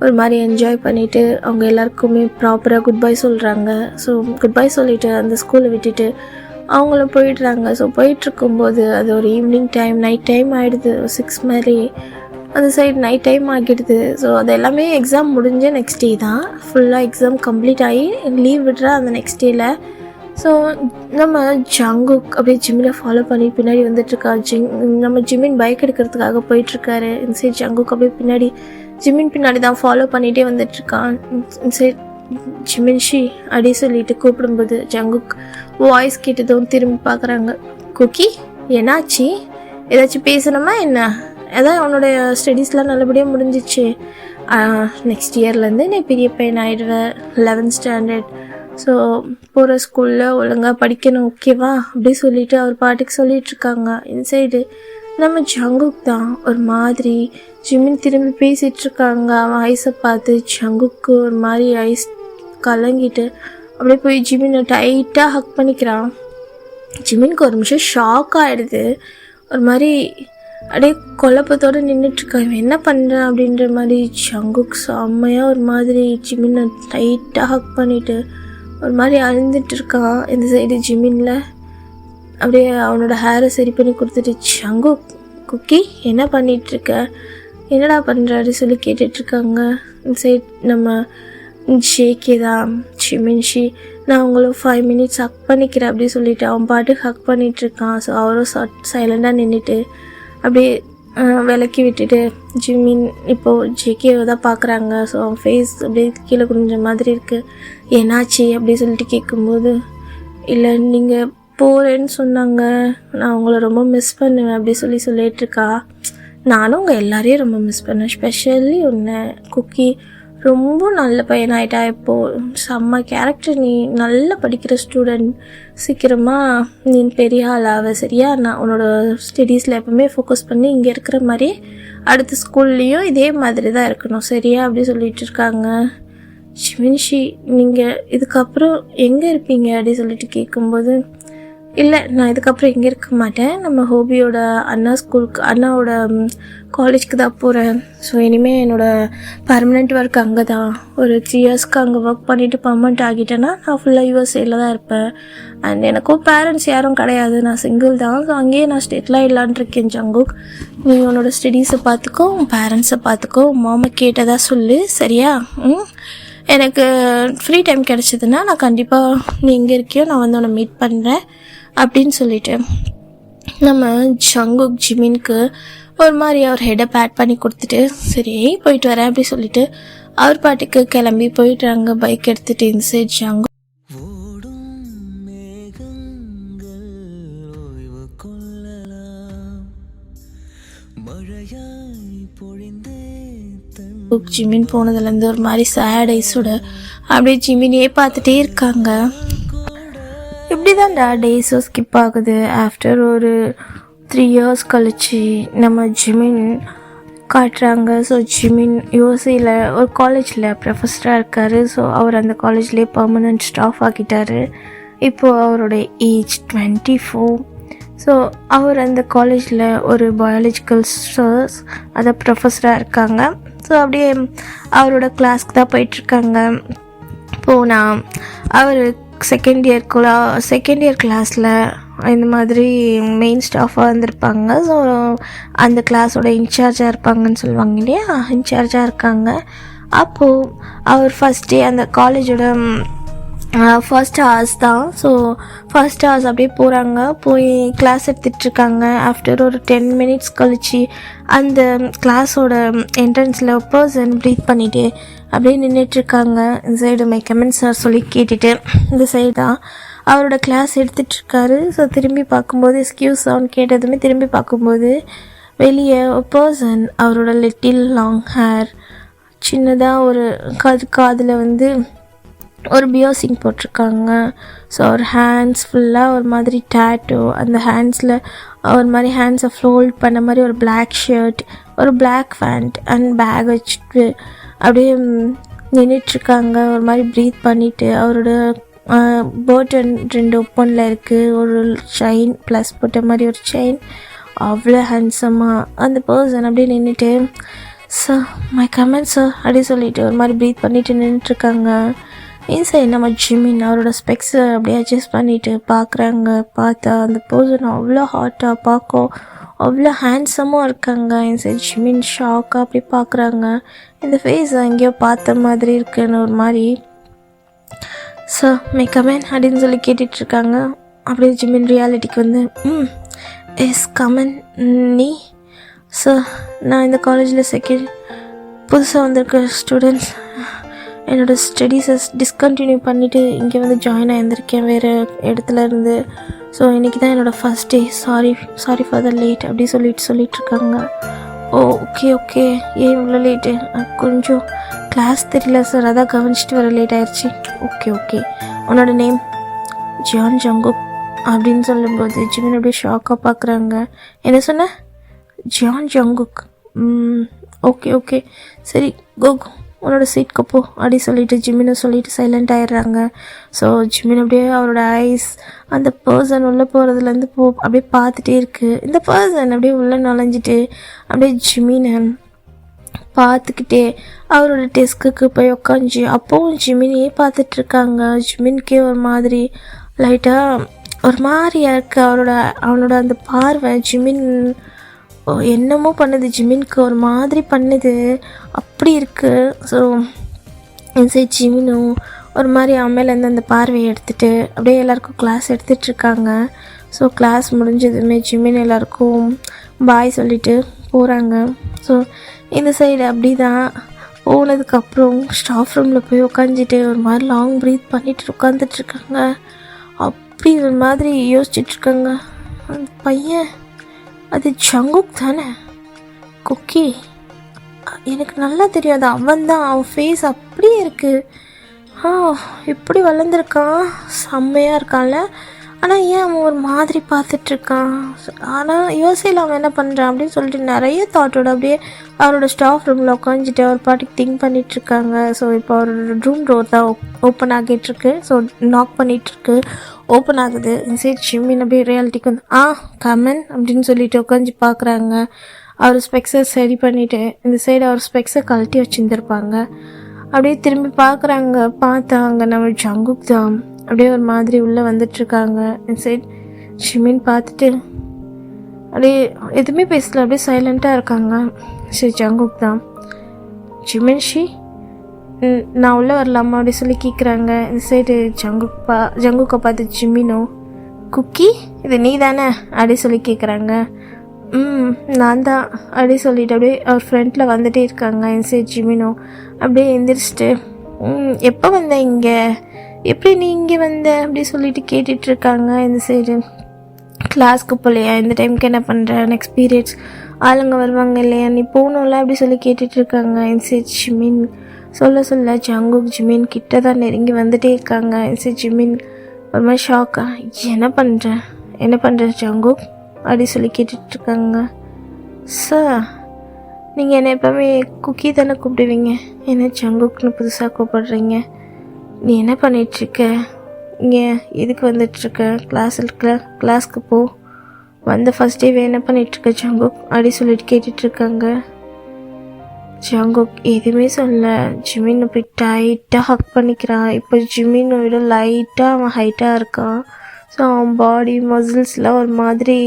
ஒரு மாதிரி என்ஜாய் பண்ணிவிட்டு அவங்க எல்லாருக்குமே ப்ராப்பராக குட் பை சொல்கிறாங்க. ஸோ குட் பை சொல்லிவிட்டு அந்த ஸ்கூலை விட்டுட்டு அவங்களும் போயிடுறாங்க. ஸோ போயிட்டுருக்கும்போது அது ஒரு ஈவினிங் டைம், நைட் டைம் ஆகிடுது, 6 மாதிரி அந்த சைடு நைட் டைம் ஆகிடுது. ஸோ அது எல்லாமே எக்ஸாம் முடிஞ்ச நெக்ஸ்ட் டே தான், ஃபுல்லாக எக்ஸாம் கம்ப்ளீட் ஆகி லீவ் விடுற அந்த நெக்ஸ்ட் டேயில். ஸோ நம்ம ஜங்குக் அப்படியே ஜிமினை ஃபாலோ பண்ணி பின்னாடி வந்துட்டுருக்கா. நம்ம ஜிமின் பைக் எடுக்கிறதுக்காக போயிட்டுருக்காரு. இன்சைட் ஜங்குக் அப்படியே பின்னாடி ஜிமின் பின்னாடி தான் ஃபாலோ பண்ணிகிட்டே வந்துட்டுருக்கான். இன்சைட் ஜிமின்ஷி அப்படி சொல்லிட்டு கூப்பிடும்போது ஜங்குக் வாய்ஸ் கேட்டதும் திரும்பி பார்க்குறாங்க. குக்கி என்னாச்சு, ஏதாச்சும் பேசணுமா என்ன? அதான் உன்னோடைய ஸ்டடீஸ்லாம் நல்லபடியாக முடிஞ்சிச்சு, நெக்ஸ்ட் இயர்லேருந்து நீ பெரிய பையன் ஆகிடுவேன், 11th ஸ்டாண்டர்ட். ஸோ போகிற ஸ்கூலில் ஒழுங்காக படிக்கணும், ஓகேவா அப்படி சொல்லிவிட்டு அவர் பாட்டுக்கு சொல்லிகிட்ருக்காங்க. இன்சைடு நம்ம ஜங்குக் தான் ஒரு மாதிரி ஜிமின் திரும்பி பேசிகிட்ருக்காங்க. அவன் ஐஸை பார்த்து ஜங்குக்கு ஒரு மாதிரி ஐஸ் கலங்கிட்டு அப்படியே போய் ஜிமினை டைட்டாக ஹக் பண்ணிக்கிறான். ஜிமினுக்கு ஒரு நிமிஷம் ஷாக் ஆகிடுது, ஒரு மாதிரி அப்படியே குழப்பத்தோடு நின்றுட்டுருக்கான். இவன் என்ன பண்ணுறான் அப்படின்ற மாதிரி. ஜங்குக் செம்மையாக ஒரு மாதிரி ஜிமினை டைட்டாக ஹக் பண்ணிவிட்டு ஒரு மாதிரி அழுந்துட்டு இருக்கான். இந்த சைடு ஜிமினில் அப்படியே அவனோட ஹேரை சரி பண்ணி கொடுத்துட்டு, ஜங்குக் குக்கி என்ன பண்ணிகிட்ருக்க, என்னடா பண்ணுறாரு சொல்லி கேட்டுட்ருக்காங்க. இந்த சைட் நம்ம ஜேகே தான் ஜிமின்ஷி, நான் உங்களும் 5 minutes ஹக் பண்ணிக்கிறேன் அப்படி சொல்லிவிட்டு அவன் பாட்டுக்கு ஹக் பண்ணிகிட்ருக்கான். ஸோ அவரும் சைலண்டாக நின்றுட்டு அப்படியே விளக்கி விட்டுட்டு ஜிமின் இப்போது ஜேகேவை தான் பார்க்குறாங்க. ஸோ அவன் ஃபேஸ் அப்படியே கீழே குனிஞ்ச மாதிரி இருக்குது. என்னாச்சு அப்படி சொல்லிட்டு கேட்கும்போது, இல்லை நீங்கள் போகிறேன்னு சொன்னாங்க, நான் உங்களை ரொம்ப மிஸ் பண்ணுவேன் அப்படி சொல்லிகிட்ருக்கா. நானும் உங்கள் எல்லாரையும் ரொம்ப மிஸ் பண்ணேன், ஸ்பெஷலி ஒன்று குக்கி ரொம்ப நல்ல பையனாயிட்டா, இப்போது செம்ம கேரக்டர், நீ நல்லா படிக்கிற ஸ்டூடெண்ட், சீக்கிரமாக நீ பெரிய ஆளாக சரியா, நான் உன்னோட ஸ்டடீஸில் எப்போவுமே ஃபோக்கஸ் பண்ணி இங்கே இருக்கிற மாதிரி அடுத்த ஸ்கூல்லேயும் இதே மாதிரி தான் இருக்கணும் சரியா அப்படி சொல்லிட்டு இருக்காங்க. ஜிமின்ஷி நீங்கள் இதுக்கப்புறம் எங்கே இருப்பீங்க அப்படி சொல்லிட்டு கேட்கும்போது, இல்லை நான் இதுக்கப்புறம் எங்கே இருக்க மாட்டேன், நம்ம ஹோபியோட அண்ணாவோட காலேஜ்க்கு தான் போகிறேன். ஸோ இனிமேல் என்னோடய பர்மனெண்ட் ஒர்க் அங்கே தான், ஒரு 3 yearsக்கு அங்கே ஒர்க் பண்ணிவிட்டு பர்மனெண்ட் ஆகிட்டேன்னா நான் ஃபுல்லாக யூஎஸ்ஏல தான் இருப்பேன். அண்ட் எனக்கும் பேரண்ட்ஸ் யாரும் கிடையாது, நான் சிங்கிள் தான். ஸோ அங்கேயே நான் ஸ்டெட்டில் இல்லான்னு இருக்கேன். ஜங்குக் நீ உன்னோட ஸ்டடீஸை பார்த்துக்கோ, உன் பேரண்ட்ஸை பார்த்துக்கோ, மாமா கேட்டதாக சொல்லு சரியா. எனக்கு ஃப்ரீ டைம் கிடச்சிதுன்னா நான் கண்டிப்பாக நீ எங்கே இருக்கியோ நான் வந்து உன்னை மீட் பண்ணுறேன் அப்படின்னு சொல்லிட்டு நம்ம ஜங்குக் ஜிமினுக்கு ஒரு மாதிரி அவர் ஹெட்டை பேட் பண்ணி கொடுத்துட்டு சரி போயிட்டு வரேன் அப்படி சொல்லிட்டு அவர் பாட்டுக்கு கிளம்பி போயிட்டாங்க பைக் எடுத்துகிட்டு. இன்சைட் ஜங்குக் ஜிமின் போனதுலேருந்து ஒரு மாதிரி சேட் ஐஸோட அப்படியே ஜிமினே பார்த்துட்டே இருக்காங்க. இப்படி தான்டா டேஸும் ஸ்கிப் ஆகுது. ஆஃப்டர் ஒரு 3 years கழிச்சு நம்ம ஜிமின் காட்டுறாங்க. ஸோ ஜிமின் யூஎஸ்ஏயில் ஒரு காலேஜில் ப்ரொஃபஸராக இருக்கார். ஸோ அவர் அந்த காலேஜ்லேயே பர்மனெண்ட் ஸ்டாஃப் ஆக்கிட்டார். இப்போது அவரோட ஏஜ் 24. ஸோ அவர் அந்த காலேஜில் ஒரு பயாலஜிக்கல் சர்ஸ் அதை ப்ரொஃபஸராக இருக்காங்க. ஸோ அப்படியே அவரோட கிளாஸ்க்கு தான் போயிட்டுருக்காங்க. போனால் அவர் செகண்ட் இயர் கிளாஸில் இந்த மாதிரி மெயின் ஸ்டாஃபாக இருந்திருப்பாங்க. ஸோ அந்த கிளாஸோட இன்சார்ஜாக இருப்பாங்கன்னு சொல்லுவாங்க இல்லையா, இன்சார்ஜாக இருக்காங்க. அப்போது அவர் ஃபஸ்ட் டே அந்த காலேஜோட ஃபர்ஸ்ட் ஹார்ஸ் தான். ஸோ ஃபர்ஸ்ட் ஹார்ஸ் அப்படியே போகிறாங்க, போய் கிளாஸ் எடுத்துகிட்ருக்காங்க. ஆஃப்டர் ஒரு 10 minutes கழிச்சு அந்த கிளாஸோட என்ட்ரன்ஸில் பர்சன் ப்ரீத் பண்ணிவிட்டு அப்படியே நின்றுட்டுருக்காங்க. இந்த சைடு மை கமெண்ட் சார் சொல்லி கேட்டுட்டு இந்த சைடு தான் அவரோட கிளாஸ் எடுத்துகிட்ருக்காரு. ஸோ திரும்பி பார்க்கும்போது எக்ஸ்கியூஸ் சவுண்ட் கேட்டதுமே திரும்பி பார்க்கும்போது வெளியே ஒரு பர்சன் அவரோட லிட்டில் லாங் ஹேர், சின்னதாக ஒரு காதில் வந்து ஒரு பியர்சிங் போட்டிருக்காங்க. ஸோ ஒரு ஹேண்ட்ஸ் ஃபுல்லாக ஒரு மாதிரி டேட்டோ, அந்த ஹேண்ட்ஸில் ஒரு மாதிரி ஹேண்ட்ஸை ஃபோல்ட் பண்ண மாதிரி ஒரு பிளாக் ஷர்ட், ஒரு பிளாக் பேண்ட் அண்ட் பேக் வச்சுட்டு அப்படியே நின்றுட்டுருக்காங்க. ஒரு மாதிரி ப்ரீத் பண்ணிவிட்டு அவரோட பர்டன் 2 ஓப்பனில் இருக்குது. ஒரு செயின் ப்ளஸ் போட்ட மாதிரி ஒரு செயின், அவ்வளோ ஹேண்ட்ஸமாக அந்த பர்சன் அப்படியே நின்றுட்டு சார் மை கமெண்ட் சார் அப்படி சொல்லிட்டு ஒரு மாதிரி ப்ரீத் பண்ணிவிட்டு நின்றுட்டுருக்காங்க. இன்சைட் நம்ம ஜிமின் அவரோட ஸ்பெக்ஸை அப்படியே அட்ஜஸ்ட் பண்ணிவிட்டு பார்க்குறாங்க. பார்த்தா அந்த பர்சன் அவ்வளோ ஹாட்டாக பார்க்கும், அவ்வளோ ஹேண்ட்ஸமாக இருக்காங்க. இன்சைட் ஜிமின் ஷாக்காக அப்படி பார்க்குறாங்க. இந்த ஃபேஸ் எங்கேயோ பார்த்த மாதிரி இருக்குன்னு ஒரு மாதிரி சார் மை கமெண்ட் அப்படின்னு சொல்லி கேட்டுட்ருக்காங்க. அப்படியே ஜிமின் ரியாலிட்டிக்கு வந்து எஸ் கமெண்ட் நீ சார், நான் இந்த காலேஜில் புதுசாக வந்திருக்க ஸ்டூடெண்ட்ஸ் என்னோடய ஸ்டடீஸை டிஸ்கண்டினியூ பண்ணிவிட்டு இங்கே வந்து ஜாயின் ஆகியிருந்திருக்கேன் வேறு இடத்துல இருந்து. ஸோ இன்றைக்கி தான் என்னோடய first day. Sorry for the late அப்படி சொல்லிட்டுருக்காங்க. ஓ ஓகே ஏன் இவ்வளோ லேட்டு? கொஞ்சம் கிளாஸ் தெரியல சார், அதான் கவனிச்சிட்டு வர லேட் ஆயிடுச்சு. ஓகே உன்னோட நேம்? ஜியான் ஜங்குக் அப்படின்னு சொல்லும்போது ஜிமின் அப்படியே ஷாக்காக பார்க்குறாங்க. என்ன சொன்ன? ஜியான் ஜங்குக். ஓகே சரி கோ உன்னோட சீட்க்கு போ அப்படி சொல்லிட்டு ஜிமினை சொல்லிட்டு சைலண்ட் ஆயிடுறாங்க. ஸோ ஜிமின் அப்படியே அவரோட ஐஸ் அந்த பர்சன் உள்ளே போகிறதுலேருந்து அப்படியே பார்த்துட்டே இருக்குது. இந்த பர்சன் அப்படியே உள்ளே நுழைஞ்சிட்டு அப்படியே ஜிமினை பார்த்துக்கிட்டே அவரோட டெஸ்க்குக்கு போய் உக்காஞ்சி அப்போவும் ஜிமினையே பார்த்துட்ருக்காங்க. ஜிமின்கே ஒரு மாதிரி லைட்டாக ஒரு மாதிரியா இருக்குது அவனோட அந்த பார்வை. ஜிமின் என்னமோ பண்ணுது, ஜிமின்க்கு ஒரு மாதிரி பண்ணுது, அப்படி இருக்குது. ஸோ இன்சைட் ஜிமினும் ஒரு மாதிரி அம்மையிலேருந்து அந்த பார்வையை எடுத்துகிட்டு அப்படியே எல்லாருக்கும் கிளாஸ் எடுத்துகிட்ருக்காங்க. ஸோ கிளாஸ் முடிஞ்சதுமே ஜிமின் எல்லாருக்கும் பாய் சொல்லிவிட்டு போகிறாங்க. ஸோ இந்த சைடு அப்படி தான் போனதுக்கப்புறம் ஸ்டாஃப் ரூமில் போய் உட்காந்துட்டு ஒரு மாதிரி லாங் ப்ரீத் பண்ணிட்டு உட்காந்துட்ருக்காங்க. அப்படி ஒரு மாதிரி யோசிச்சுட்ருக்காங்க. அந்த பையன் அது ஜங்குக் தானே? குக்கி எனக்கு நல்லா தெரியாது, அவன் தான். அவன் ஃபேஸ் அப்படியே இருக்குது. இப்படி வளர்ந்துருக்கான், செம்மையாக இருக்கான்ல. ஆனால் ஏன் அவன் ஒரு மாதிரி பார்த்துட்ருக்கான்? ஆனால் யோசியில் அவன் என்ன பண்ணுறான் அப்படின்னு சொல்லிட்டு நிறைய தாட்டோட அப்படியே அவரோட ஸ்டாஃப் ரூமில் உட்காந்துட்டு அவர் பாட்டுக்கு திங்க் பண்ணிகிட்ருக்காங்க. ஸோ இப்போ அவரோட ரூம் டோர் தான் ஓப்பன் ஆகிட்டுருக்கு. ஸோ நாக் பண்ணிகிட்ருக்கு, ஓப்பன் ஆகுது. இன்சைட் ஜிமின் அப்படியே ரியாலிட்டிக்கு வந்து கமன் அப்படின்னு சொல்லிட்டு உட்காந்து பார்க்குறாங்க. அவர் ஸ்பெக்ஸை சரி பண்ணிவிட்டு இந்த சைடு அவர் ஸ்பெக்ஸை கழட்டி வச்சுருந்துருப்பாங்க. அப்படியே திரும்பி பார்க்குறாங்க. பார்த்தா அங்கே நம்ம ஜங்குக் தான் அப்படியே ஒரு மாதிரி உள்ளே வந்துட்டுருக்காங்க. இன்சைட் ஜிமின் பார்த்துட்டு அப்படியே எதுவுமே பேசல, அப்படியே சைலண்ட்டாக இருக்காங்க. சரி ஜங்குக் தான். ஜிமின் நான் உள்ளே வரலாமா அப்படி சொல்லி கேட்குறாங்க. இந்த சைடு ஜங்குக்கை பார்த்து ஜிமினோ குக்கி இது நீ தானே அப்படி சொல்லி கேட்குறாங்க. நான் தான் அப்படி சொல்லிட்டு அப்படியே அவர் ஃப்ரெண்டில் வந்துகிட்டே இருக்காங்க. இந்த சைடு ஜிமினோ அப்படியே எந்திரிச்சிட்டு எப்போ வந்த இங்கே, எப்படி நீ இங்கே வந்த அப்படி சொல்லிட்டு கேட்டுட்ருக்காங்க. இந்த சைடு கிளாஸ்க்கு போகலையா, இந்த டைமுக்கு என்ன பண்ணுற, நெக்ஸ்ட் பீரியட்ஸ் ஆளுங்க வருவாங்க இல்லையா, நீ போகணும்ல அப்படி சொல்லி கேட்டுட்ருக்காங்க. இந்த சைடு ஜிமின் சொல்ல ஜங்குக் ஜிமின் கிட்ட தான் நெருங்கி வந்துட்டே இருக்காங்க. இந்த ஜிமின் ஒரு மாதிரி ஷாக்கா என்ன பண்ணுற ஜங்குக் அப்படி சொல்லி கேட்டுட்ருக்காங்க. சார் நீங்கள் என்னை எப்போவுமே குக்கி தானே கூப்பிடுவீங்க, என்ன ஜங்குக்னு புதுசாக கூப்பிடுறீங்க? நீ என்ன பண்ணிகிட்ருக்க இங்கே, எதுக்கு வந்துட்டுருக்க? கிளாஸ்க்கு போ, வந்த ஃபஸ்ட் டே என்ன பண்ணிகிட்ருக்க ஜங்குக் அப்படி சொல்லிட்டு கேட்டுட்ருக்காங்க. ஜங்குக் எதுவுமே சொல்ல ஜிமின் போய் டைட்டாக ஹக் பண்ணிக்கிறான். இப்போ ஜிமினை விட லைட்டாக அவன் ஹைட்டாக இருக்கான். ஸோ அவன் பாடி மசில்ஸ்லாம் ஒரு மாதிரி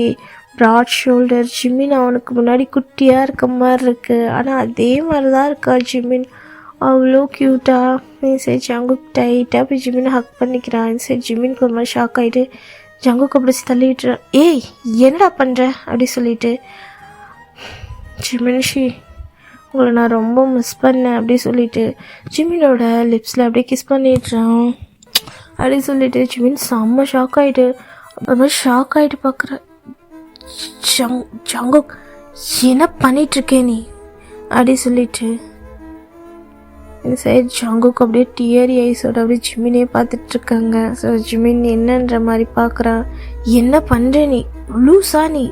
ப்ராட் ஷோல்டர். ஜிமின் அவனுக்கு முன்னாடி குட்டியாக இருக்க மாதிரி இருக்குது, ஆனால் அதே மாதிரி தான் இருக்கா ஜிமின், அவ்வளோ க்யூட்டாக. சரி ஜங்குக் டைட்டாக போய் ஜிமினை ஹக் பண்ணிக்கிறான். சரி ஜிமினுக்கு ஒரு மாதிரி ஷாக் ஆகிட்டு ஜங்குக் அப்படி தள்ளி விட்டுறான். ஏய் என்னடா பண்ணுற அப்படி சொல்லிட்டு ஜிமின் உங்களை நான் ரொம்ப மிஸ் பண்ணேன் அப்படி சொல்லிட்டு ஜிமினோட லிப்ஸில் அப்படியே கிஸ் பண்ணிடுறான். அப்படி சொல்லிட்டு ஜிமின் செம்ம ஷாக் ஆகிட்டு பார்க்குற ஜங்குக் என்ன பண்ணிகிட்ருக்கே நீ அப்படி சொல்லிட்டு இந்த சைடு ஜங்குக்கு அப்படியே டியரி ஐஸோட அப்படியே ஜிமினே பார்த்துட்ருக்காங்க. ஸோ ஜிமின் என்னன்ற மாதிரி பார்க்குறான். என்ன பண்ணுற நீ, லூஸா நீ,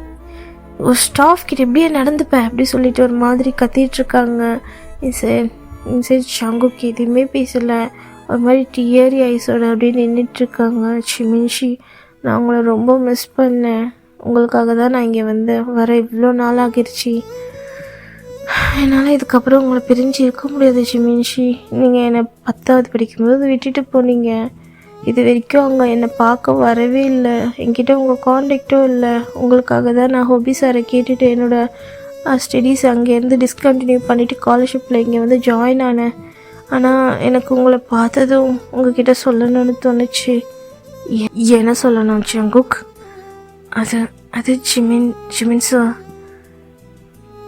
ஒரு ஸ்டாஃப் கிட்ட எப்படியே நடந்துப்ப அப்படி சொல்லிட்டு ஒரு மாதிரி கத்திகிட்ருக்காங்க. இந்த சைடு ஜங்குக்கு எதுவுமே பேசலை, ஒரு மாதிரி டியரி ஐஸோட அப்படியே நின்றுட்டுருக்காங்க. ஜிமின்ஷி, நான் உங்களை ரொம்ப மிஸ் பண்ணேன், உங்களுக்காக தான் நான் இங்கே வர இவ்வளோ நாள் ஆகிருச்சு. என்னால் இதுக்கப்புறம் உங்களை பிரிஞ்சு இருக்க முடியாது ஜிமின்ஷி. நீங்கள் என்னை 10வது படிக்கும்போது விட்டுட்டு போனீங்க, இது வரைக்கும் அவங்க என்னை பார்க்க வரவே இல்லை, என்கிட்ட உங்கள் காண்டாக்டும் இல்லை. உங்களுக்காக தான் நான் ஹோபி சாரை கேட்டுட்டு என்னோடய ஸ்டடீஸ் அங்கேருந்து டிஸ்கண்டினியூ பண்ணிவிட்டு ஸ்காலர்ஷிப்பில் இங்கே ஜாயின் ஆனேன். ஆனால் எனக்கு உங்களை பார்த்ததும் உங்ககிட்ட சொல்லணும்னு தோணுச்சு. என்ன சொல்லணும் ஜங்குக்? அது ஜிமின் சார்,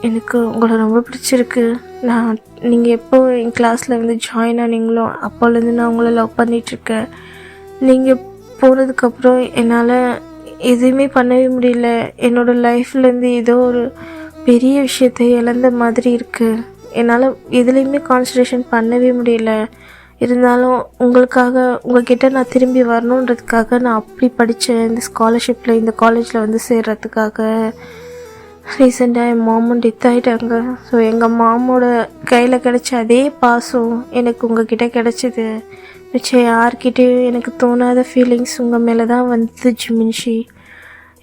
எனக்கு உங்களை ரொம்ப பிடிச்சிருக்கு. நீங்கள் எப்போ என் கிளாஸில் ஜாயின் ஆனீங்களோ அப்போலேருந்து நான் உங்களை லவ் பண்ணிகிட்ருக்கேன். நீங்கள் போனதுக்கப்புறம் என்னால் எதுவுமே பண்ணவே முடியல. என்னோடய லைஃப்லேருந்து ஏதோ ஒரு பெரிய விஷயத்தை இழந்த மாதிரி இருக்குது. என்னால் எதுலேயுமே கான்சன்ட்ரேஷன் பண்ணவே முடியல. இருந்தாலும் உங்களுக்காக, உங்கள்கிட்ட நான் திரும்பி வரணுன்றதுக்காக நான் அப்படி படித்தேன். இந்த ஸ்காலர்ஷிப்பில் இந்த காலேஜில் சேர்கிறதுக்காக. ரீசெண்டாக என் மாமும் டெத் ஆகிட்டாங்க. ஸோ எங்கள் மாமோட கையில் கிடச்ச அதே பாசம் எனக்கு உங்ககிட்ட கிடச்சிது. மிச்சம் யார்கிட்டையும் எனக்கு தோணாத ஃபீலிங்ஸ் உங்கள் மேலே தான் வந்தது ஜிமின்ஷி.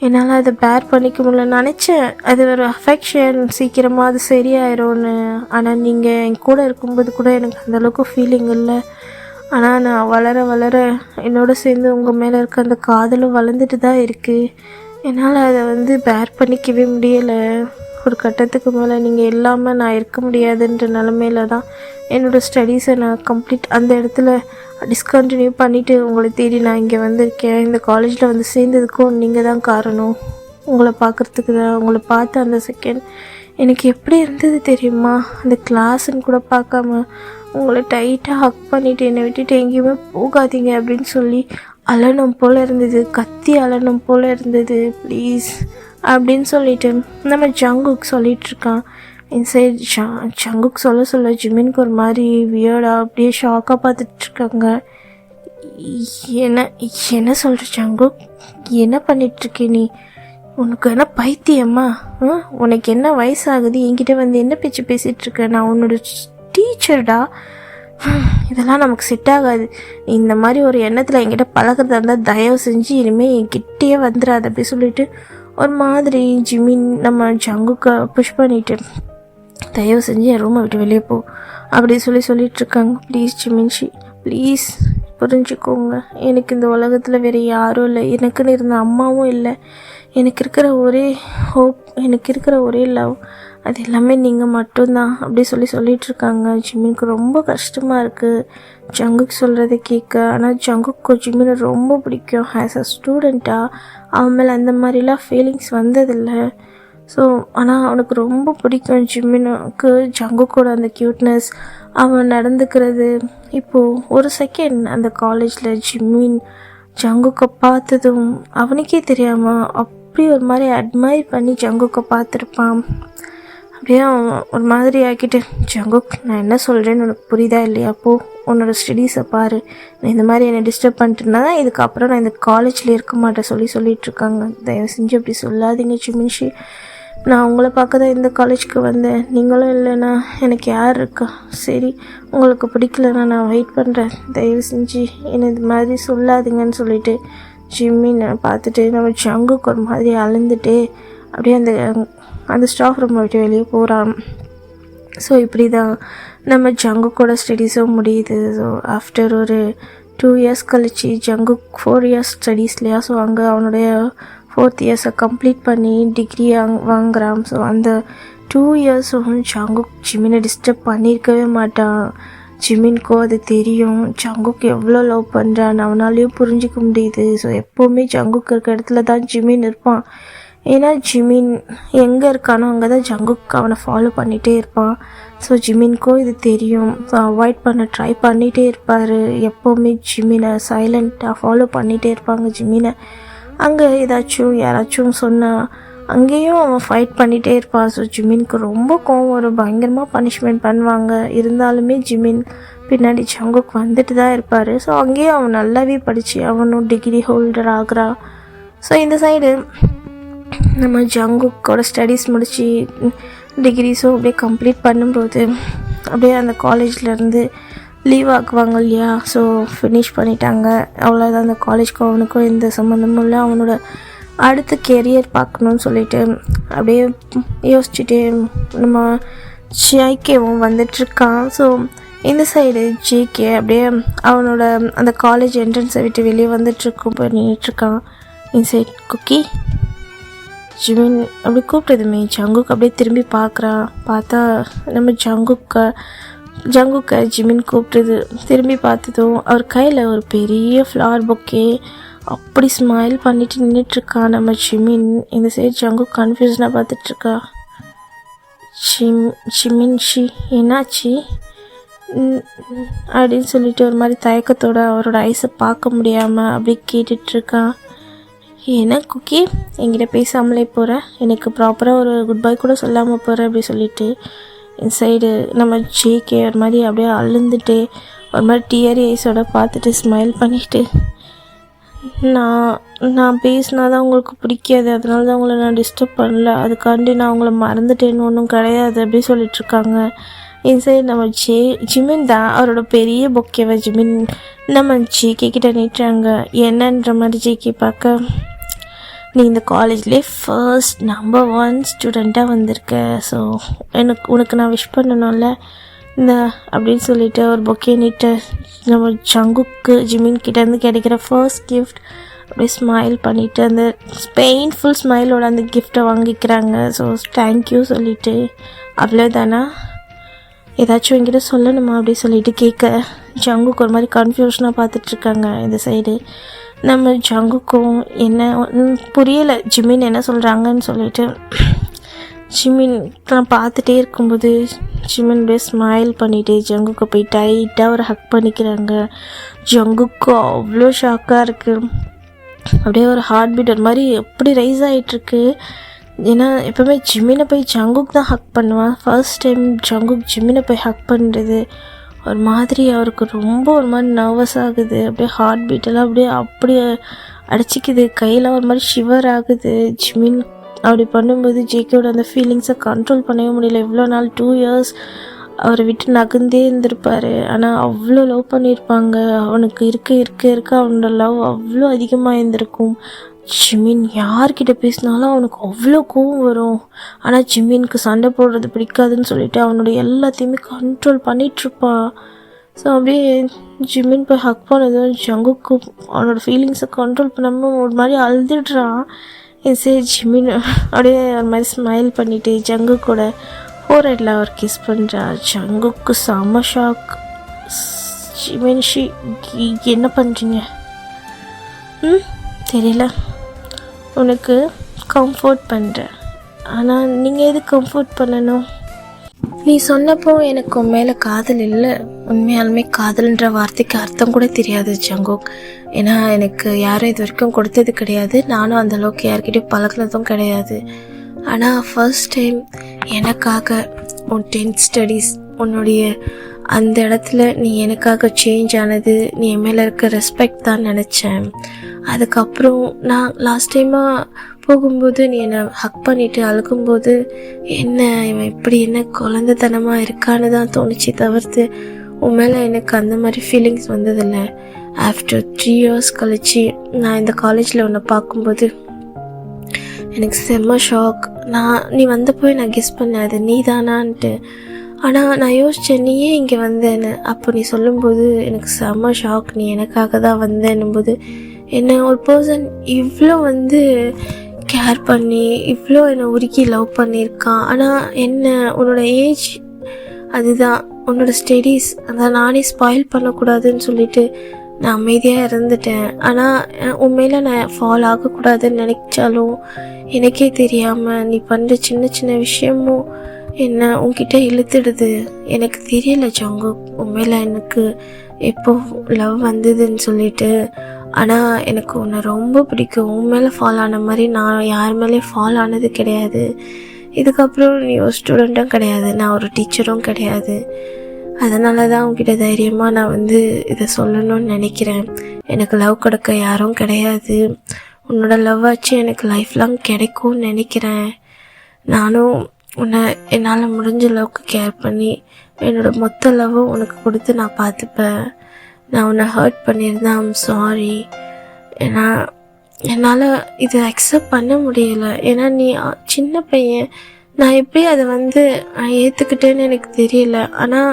என்னால் அதை பேர் பண்ணிக்க முடியல. நினச்சேன் அது ஒரு அஃபெக்ஷன், சீக்கிரமாக அது சரியாயிரும்னு. ஆனால் நீங்கள் என் கூட இருக்கும்போது கூட எனக்கு அந்தளவுக்கு ஃபீலிங் இல்லை. ஆனால் நான் வளர என்னோட சேர்ந்து உங்கள் மேலே இருக்க அந்த காதலும் வளர்ந்துட்டு தான் இருக்குது. என்னால் அதை பேர் பண்ணிக்கவே முடியலை. ஒரு கட்டத்துக்கு மேலே நீங்கள் இல்லாமல் நான் இருக்க முடியாதுன்ற நிலமையில தான் என்னோடய ஸ்டடீஸை நான் அந்த இடத்துல டிஸ்கண்டினியூ பண்ணிவிட்டு உங்களை தேடி நான் இங்கே வந்திருக்கேன். இந்த காலேஜில் சேர்ந்ததுக்கும் நீங்கள் தான் காரணம். உங்களை பார்க்குறதுக்கு தான், உங்களை பார்த்த அந்த செகண்ட் எனக்கு எப்படி இருந்தது தெரியுமா? அந்த கிளாஸுன்னு கூட பார்க்காம உங்களை டைட்டாக ஹக் பண்ணிவிட்டு என்னை விட்டுட்டு எங்கேயுமே போகாதீங்க அப்படின்னு சொல்லி அலனும் போல் இருந்தது, கத்தி அலனும் போல் இருந்தது. ப்ளீஸ் அப்படின்னு சொல்லிட்டு நம்ம ஜங்குக்கு சொல்லிகிட்ருக்கான். இன்சைட் ஜங்குக்கு சொல்ல ஜிமினுக்கு ஒரு மாதிரி வியர்டாக அப்படியே ஷாக்காக பார்த்துட்ருக்காங்க. என்ன சொல்கிற ஜங்குக்? என்ன பண்ணிகிட்ருக்கே நீ? உனக்கு என்ன பைத்தியம்மா? உனக்கு என்ன வயசாகுது? என்கிட்ட என்ன பேச்சு பேசிகிட்ருக்க? நான் உன்னோட டீச்சர்டா. இதெல்லாம் நமக்கு செட் ஆகாது. நீ இந்த மாதிரி ஒரு எண்ணத்தில் என்கிட்ட பழகிறதா இருந்தால் தயவு செஞ்சு இனிமேல் என்கிட்டயே வந்துடாது அப்படி சொல்லிட்டு ஒரு மாதிரி ஜிமின் நம்ம ஜங்குக்கு புஷ் பண்ணிவிட்டு தயவு செஞ்சு என் ரூமை விட்டு வெளியே போ அப்படி சொல்லிகிட்ருக்காங்க. ப்ளீஸ் ஜிமின்ஷி, ப்ளீஸ் புரிஞ்சுக்கோங்க. எனக்கு இந்த உலகத்தில் வேறு யாரும் இல்லை, எனக்குன்னு இருந்த அம்மாவும் இல்லை. எனக்கு இருக்கிற ஒரே ஹோப், எனக்கு இருக்கிற ஒரே லவ், அது எல்லாமே நீங்கள் மட்டும்தான் அப்படி சொல்லிகிட்ருக்காங்க. ஜிமினுக்கு ரொம்ப கஷ்டமாக இருக்குது ஜங்குக்கு சொல்கிறத கேட்க. ஆனால் ஜங்குக்கு ஜிமினை ரொம்ப பிடிக்கும். ஆஸ் அ ஸ்டூடெண்ட்டாக அவன் மேலே அந்த மாதிரிலாம் ஃபீலிங்ஸ் வந்ததில்லை. ஸோ ஆனால் அவனுக்கு ரொம்ப பிடிக்கும் ஜிமினுக்கு ஜங்குக்கோட அந்த க்யூட்னஸ், அவன் நடந்துக்கிறது. இப்போது ஒரு செகண்ட் அந்த காலேஜில் ஜிமின் ஜங்குக்கை பார்த்ததும் அவனுக்கே தெரியாமல் அப்படி ஒரு மாதிரி அட்மையர் பண்ணி ஜங்குக்கை பார்த்துருப்பான். அப்படியே அவன் ஒரு மாதிரி ஆக்கிட்டு, ஜங்குக் நான் என்ன சொல்கிறேன்னு உனக்கு புரியுதா இல்லையா? அப்போது உன்னோட ஸ்டடீஸை பாரு, நான் இந்த மாதிரி என்னை டிஸ்டர்ப் பண்ணிட்டுனா இதுக்கப்புறம் நான் இந்த காலேஜில் இருக்க மாட்டேன் சொல்லிகிட்ருக்காங்க. தயவு செஞ்சு அப்படி சொல்லாதீங்க ஜிமின்ஷி. நான் உங்களை பார்க்க தான் இந்த காலேஜுக்கு வந்தேன், நீங்களும் இல்லைன்னா எனக்கு யார் இருக்கா? சரி, உங்களுக்கு பிடிக்கலன்னா நான் வெயிட் பண்ணுறேன், தயவு செஞ்சு என்னை இது மாதிரி சொல்லாதீங்கன்னு சொல்லிட்டு ஜிம்மினை பார்த்துட்டு நம்ம ஜங்குக்கு ஒரு மாதிரி அழுந்துட்டு அப்படியே அந்த ஸ்டாஃப் ரூமை விட்டு வெளியே போகிறான். ஸோ இப்படி தான் நம்ம ஜங்குக்கோட ஸ்டடீஸும் முடியுது. ஸோ ஆஃப்டர் ஒரு 2 இயர்ஸ் கழிச்சு ஜங்குக் 4 இயர்ஸ் ஸ்டடீஸ் இல்லையா, ஸோ அங்கே அவனுடைய 4th இயர்ஸை கம்ப்ளீட் பண்ணி டிகிரி வாங்குறான். ஸோ அந்த 2 இயர்ஸும் ஜங்குக் ஜிமினை டிஸ்டர்ப் பண்ணியிருக்கவே மாட்டான். ஜிமின்கோ அது தெரியும், ஜங்குக் எவ்வளோ லவ் பண்ணுறான்னு அவனாலையும் புரிஞ்சிக்க முடியுது. ஸோ எப்போவுமே ஜங்குக் இருக்க இடத்துல தான் ஜிமின் இருப்பான். ஏன்னா ஜிமின் எங்கே இருக்கானோ அங்கே தான் ஜங்குக் அவனை ஃபாலோ பண்ணிகிட்டே இருப்பான். ஸோ ஜிமின்கோ இது தெரியும். ஸோ அவாய்ட் பண்ண ட்ரை பண்ணிகிட்டே இருப்பார். எப்போவுமே ஜிமினை சைலண்ட்டாக ஃபாலோ பண்ணிகிட்டே இருப்பாங்க ஜிமினை. அங்கே ஏதாச்சும் யாராச்சும் சொன்னால் அங்கேயும் அவன் ஃபைட் பண்ணிகிட்டே இருப்பான். ஸோ ஜிமினுக்கு ரொம்ப கோவம் வரும், பயங்கரமாக பனிஷ்மெண்ட் பண்ணுவாங்க. இருந்தாலுமே ஜிமின் பின்னாடி ஜங்குக் வந்துட்டு தான் இருப்பார். ஸோ அங்கேயும் அவன் நல்லாவே படித்து அவனும் டிகிரி ஹோல்டர் ஆகிறான். ஸோ இந்த சைடு நம்ம ஜங்குக்கோட ஸ்டடீஸ் முடித்து டிகிரிஸும் அப்படியே கம்ப்ளீட் பண்ணும்போது அப்படியே அந்த காலேஜ்லேருந்து லீவ் ஆக்குவாங்க இல்லையா. ஸோ ஃபினிஷ் பண்ணிட்டாங்க, அவ்வளோதான். அந்த காலேஜ்க்கும் அவனுக்கும் எந்த சம்மந்தமும் இல்லை. அவனோட அடுத்த கெரியர் பார்க்கணுன்னு சொல்லிட்டு அப்படியே யோசிச்சுட்டே நம்ம ஜேகேவும் வந்துட்டுருக்கான். ஸோ இந்த சைடு ஜேகே அப்படியே அவனோட அந்த காலேஜ் என்ட்ரன்ஸை விட்டு வெளியே வந்துட்டுருக்கும் பண்ணிகிட்ருக்கான். இந்த சைட் குக்கி ஜிமின் அப்படி கூப்பிட்டதுமே ஜங்குக் அப்படியே திரும்பி பார்க்குறான். பார்த்தா நம்ம ஜங்குக்கை ஜிமின் கூப்பிட்டது. திரும்பி பார்த்ததும் அவர் கையில் ஒரு பெரிய ஃப்ளவர் பொக்கே அப்படி ஸ்மைல் பண்ணிட்டு நின்றுட்டுருக்கான் நம்ம ஜிமின். இந்த சைடு ஜங்குக் கன்ஃபியூஷனாக பார்த்துட்ருக்கா. ஜிமின் என்னாச்சு அப்படின்னு சொல்லிட்டு ஒரு மாதிரி தயக்கத்தோடு அவரோட ஐஸை பார்க்க முடியாமல் அப்படி கேட்டுட்ருக்கான். ஏன்னா குக்கி என்கிட்ட பேசாமலே போகிறேன், எனக்கு ப்ராப்பராக ஒரு குட் பை கூட சொல்லாமல் போகிறேன் அப்படி சொல்லிட்டு இந்த சைடு நம்ம ஜேகே ஒரு மாதிரி அப்படியே அழுந்துட்டே ஒரு மாதிரி டியரி ஐஸோட பார்த்துட்டு ஸ்மைல் பண்ணிவிட்டு, நான் பேசினா தான் உங்களுக்கு பிடிக்காது, அதனால தான் உங்களை நான் டிஸ்டர்ப் பண்ணல, அதுக்காண்டி நான் உங்களை மறந்துட்டேன்னு ஒன்றும் கிடையாது அப்படி சொல்லிட்டுருக்காங்க. இந்த சைடு நம்ம ஜிமின் தான் அவரோட பெரிய பொக்கேவை ஜிமின் நம்ம ஜேகே கிட்ட நீட்டுறாங்க. என்னன்ற மாதிரி ஜேகே பார்க்க, நீ இந்த காலேஜ்லேயே ஃபர்ஸ்ட் நம்பர் 1 ஸ்டூடெண்ட்டாக வந்திருக்க, ஸோ உனக்கு நான் விஷ் பண்ணணும்ல இந்த அப்படின்னு சொல்லிட்டு ஒரு பொக்கே நீட்டு நம்ம ஜங்குக்கு ஜிமின் கிட்டேருந்து கிடைக்கிற ஃபர்ஸ்ட் கிஃப்ட் அப்படியே ஸ்மைல் பண்ணிவிட்டு அந்த பெயின்ஃபுல் ஸ்மைலோட அந்த கிஃப்டை வாங்கிக்கிறாங்க. ஸோ தேங்க்யூ சொல்லிவிட்டு, அவ்வளோதானா ஏதாச்சும் என்கிட்ட சொல்லணுமா அப்படி சொல்லிட்டு கேட்க ஜங்குக்கு ஒரு மாதிரி கன்ஃபியூஷனாக பார்த்துட்ருக்காங்க. இந்த சைடு நம்ம ஜங்குக்கும் என்ன புரியலை ஜிமின் என்ன சொல்கிறாங்கன்னு சொல்லிட்டு ஜிமின் நான் பார்த்துட்டே இருக்கும்போது ஜிமின் அப்படியே ஸ்மைல் பண்ணிவிட்டு ஜங்குக்கு போய் டைட்டாக ஒரு ஹக் பண்ணிக்கிறாங்க. ஜங்குக்கு அவ்வளோ ஷாக்காக இருக்குது, அப்படியே ஒரு ஹார்ட் பீட் ஒரு மாதிரி எப்படி ரைஸ் ஆகிட்டுருக்கு. ஏன்னா எப்போவுமே ஜிமினை போய் ஜங்குக் தான் ஹக் பண்ணுவான். ஃபர்ஸ்ட் டைம் ஜங்குக் ஜிமினை போய் ஹக் பண்ணுறது ஒரு மாதிரி அவருக்கு ரொம்ப ஒரு மாதிரி நர்வஸ் ஆகுது. அப்படியே ஹார்ட் பீட்டெல்லாம் அப்படியே அடிச்சிக்குது, கையில் ஒரு மாதிரி ஷிவர் ஆகுது. ஜிமின் அப்படி பண்ணும்போது ஜேகேவோட அந்த ஃபீலிங்ஸை கண்ட்ரோல் பண்ணவே முடியல. இவ்வளோ நாள் 2 years அவரை விட்டு நகர்ந்தே இருந்திருப்பார், ஆனால் அவ்வளோ லவ் பண்ணியிருப்பாங்க. அவனுக்கு இருக்க அவனோட லவ் அவ்வளோ அதிகமாக இருந்திருக்கும். ஜிமின் யார்கிட்ட பேசினாலும் அவனுக்கு அவ்வளோ கோவம் வரும், ஆனால் ஜிமினுக்கு சண்டை போடுறது பிடிக்காதுன்னு சொல்லிட்டு அவனோட எல்லாத்தையுமே கண்ட்ரோல் பண்ணிகிட்ருப்பான். ஸோ அப்படியே ஜிமின் போய் ஹக் பண்ணதும் ஜங்குக்கு அவனோட ஃபீலிங்ஸை கண்ட்ரோல் பண்ணாமல் ஒரு மாதிரி அழுதுடுறான். சரி ஜிமின் அப்படியே ஒரு மாதிரி ஸ்மைல் பண்ணிவிட்டு ஜங்குக்கோட ஃபோர்ஹெட்டில் அவர் கிஸ் பண்ணுறா. ஜங்குக்கு செம்ம ஷாக். ஜிமின் என்ன பண்ணுறீங்க? தெரியல, உனக்கு கம்ஃபர்ட் பண்ணுறேன், ஆனால் நீங்கள் எது கம்ஃபர்ட் பண்ணணும்? நீ சொன்னப்போ எனக்கு உன் மேலே காதல் இல்லை, உண்மையாலுமே காதல்ன்ற வார்த்தைக்கு அர்த்தம் கூட தெரியாது ஜங்குக். ஏன்னா எனக்கு யாரும் இது வரைக்கும் கொடுத்தது கிடையாது, நானும் அந்தளவுக்கு யார்கிட்டையும் பழகினதும் கிடையாது. ஆனால் ஃபர்ஸ்ட் டைம் எனக்காக உன் 10th ஸ்டடீஸ் உன்னுடைய அந்த இடத்துல நீ எனக்காக சேஞ்ச் ஆனது, நீ என் மேலே இருக்க ரெஸ்பெக்ட் தான் நினச்சேன். அதுக்கப்புறம் நான் லாஸ்ட் டைமாக போகும்போது நீ என்னை ஹக் பண்ணிவிட்டு அழுகும்போது என்ன இவன் இப்படி என்ன குழந்தைத்தனமாக இருக்கான்னு தான் தோணுச்சு தவிர்த்து உன் மேலே எனக்கு அந்த மாதிரி ஃபீலிங்ஸ் வந்ததில்லை. ஆஃப்டர் 3 years கழிச்சு நான் இந்த காலேஜில் உன்னை பார்க்கும்போது எனக்கு செம்ம ஷாக். நீ வந்தப்போ நான் கெஸ் பண்ணேன் அது நீ தானான்ட்டு. ஆனால் நான் யோசித்தேன் நீ ஏன் இங்கே வந்தேன்னு. அப்போ நீ சொல்லும்போது எனக்கு செம்ம ஷாக், நீ எனக்காக தான் வந்தேன்னும்போது என்னை ஒரு பர்சன் இவ்வளோ கேர் பண்ணி இவ்வளோ என்னை உருக்கி லவ் பண்ணியிருக்கான். ஆனால் என்ன உன்னோட ஏஜ் அதுதான், உன்னோட ஸ்டடீஸ் அதான் நானே ஸ்பாயில் பண்ணக்கூடாதுன்னு சொல்லிட்டு நான் அமைதியாக இருந்துட்டேன். ஆனால் உண்மையில் நான் ஃபால் ஆகக்கூடாதுன்னு நினைச்சாலும் எனக்கே தெரியாமல் நீ பண்ணுற சின்ன சின்ன விஷயமும் என்ன உன்கிட்ட இழுத்துடுது. எனக்கு தெரியல ஜங்கு உண்மையில் எனக்கு எப்போ லவ் வந்ததுன்னு சொல்லிட்டு. ஆனால் எனக்கு உன்னை ரொம்ப பிடிக்கும், உன் மேலே ஃபாலோ ஆன மாதிரி நான் யார் மேலேயும் ஃபாலோ ஆனது கிடையாது. இதுக்கப்புறம் நீ ஒரு ஸ்டூடெண்ட்டும் கிடையாது, நான் ஒரு டீச்சரும் கிடையாது. அதனால தான் உங்ககிட்ட தைரியமாக நான் இதை சொல்லணும்னு நினைக்கிறேன். எனக்கு லவ் கொடுக்க யாரும் கிடையாது. உன்னோட லவ் ஆச்சு எனக்கு லைஃப் லாங் கிடைக்கும்னு நினைக்கிறேன். நானும் உன்னை என்னால் முடிஞ்ச அளவுக்கு கேர் பண்ணி என்னோட மொத்த லவ்வும் உனக்கு கொடுத்து நான் பார்த்துப்பேன். நான் உன்னை ஹர்ட் பண்ணியிருந்தேன், ஐம் சாரி. ஏன்னா என்னால் இதை அக்செப்ட் பண்ண முடியலை. ஏன்னா நீ சின்ன பையன், நான் எப்படி அதை ஏற்றுக்கிட்டேன்னு எனக்கு தெரியல. ஆனால்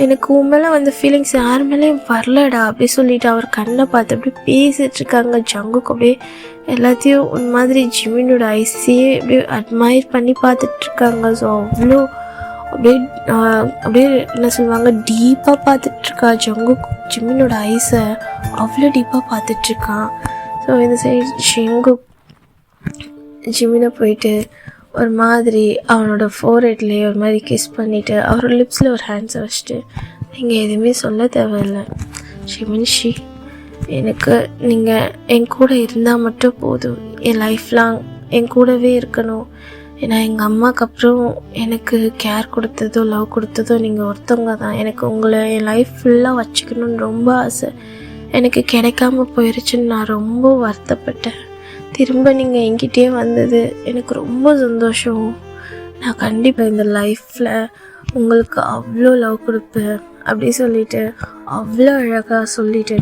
எனக்கு உன் மேலே ஃபீலிங்ஸ் யார் மேலேயும் வரலடா அப்படி சொல்லிட்டு அவர் கண்ணை பார்த்து அப்படியே பேசிகிட்ருக்காங்க. ஜங்குக்கு அப்படியே எல்லாத்தையும் உன் மாதிரி ஜிமினோட ஐஸையே அப்படியே அட்மையர் பண்ணி பார்த்துட்ருக்காங்க. ஸோ அவ்வளோ அப்படியே என்ன சொல்லுவாங்க, டீப்பாக பார்த்துட்ருக்கா ஜங்குக்கு. ஜிமினோட ஐஸை அவ்வளோ டீப்பாக பார்த்துட்ருக்கான். ஸோ இந்த சைடு ஜிமினை போயிட்டு ஒரு மாதிரி அவனோட ஃபோர்ஹெட்லேயே ஒரு மாதிரி கிஸ் பண்ணிவிட்டு அவரோட லிப்ஸில் ஒரு ஹேண்ட்ஸை வச்சுட்டு, நீங்கள் எதுவுமே சொல்ல தேவையில்லை ஷிமின்ஷி, எனக்கு நீங்கள் என் கூட இருந்தால் மட்டும் போதும், என் லைஃப் லாங் என் கூடவே இருக்கணும். ஏன்னா எங்கள் அம்மாவுக்கு அப்புறம் எனக்கு கேர் கொடுத்ததோ லவ் கொடுத்ததோ நீங்கள் ஒருத்தவங்க தான். எனக்கு உங்களை என் லைஃப் ஃபுல்லாக வச்சுக்கணுன்னு ரொம்ப ஆசை. எனக்கு கிடைக்காம போயிடுச்சுன்னு நான் ரொம்ப வருத்தப்பட்டேன். திரும்ப நீங்கள் என்கிட்டே வந்தது எனக்கு ரொம்ப சந்தோஷம். நான் கண்டிப்பாக இந்த லைஃப்பில் உங்களுக்கு அவ்வளோ லவ் கொடுப்பேன் அப்படி சொல்லிவிட்டு அவ்வளோ அழகாக சொல்லிவிட்டு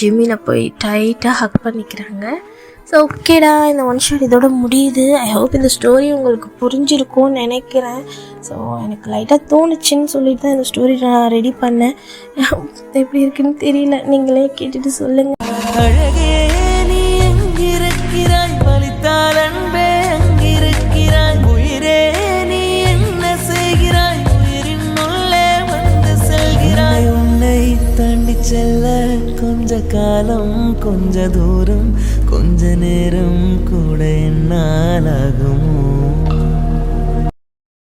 ஜிம்மினை போய் டைட்டாக ஹக் பண்ணிக்கிறாங்க. ஸோ ஓகேடா, இந்த ஒன் ஷாட் இதோட முடியுது. ஐ ஹோப் இந்த ஸ்டோரி உங்களுக்கு புரிஞ்சிருக்கும்னு நினைக்கிறேன். ஸோ எனக்கு லைட்டாக தோணுச்சுன்னு சொல்லிட்டு தான் இந்த ஸ்டோரி நான் ரெடி பண்ணேன். எப்படி இருக்குன்னு தெரியல, நீங்களே கேட்டுட்டு சொல்லுங்கள். செல்ல கொஞ்ச காலம் கொஞ்ச தூரம் கொஞ்ச நேரம் கூட என்னால் ஆகுமோ?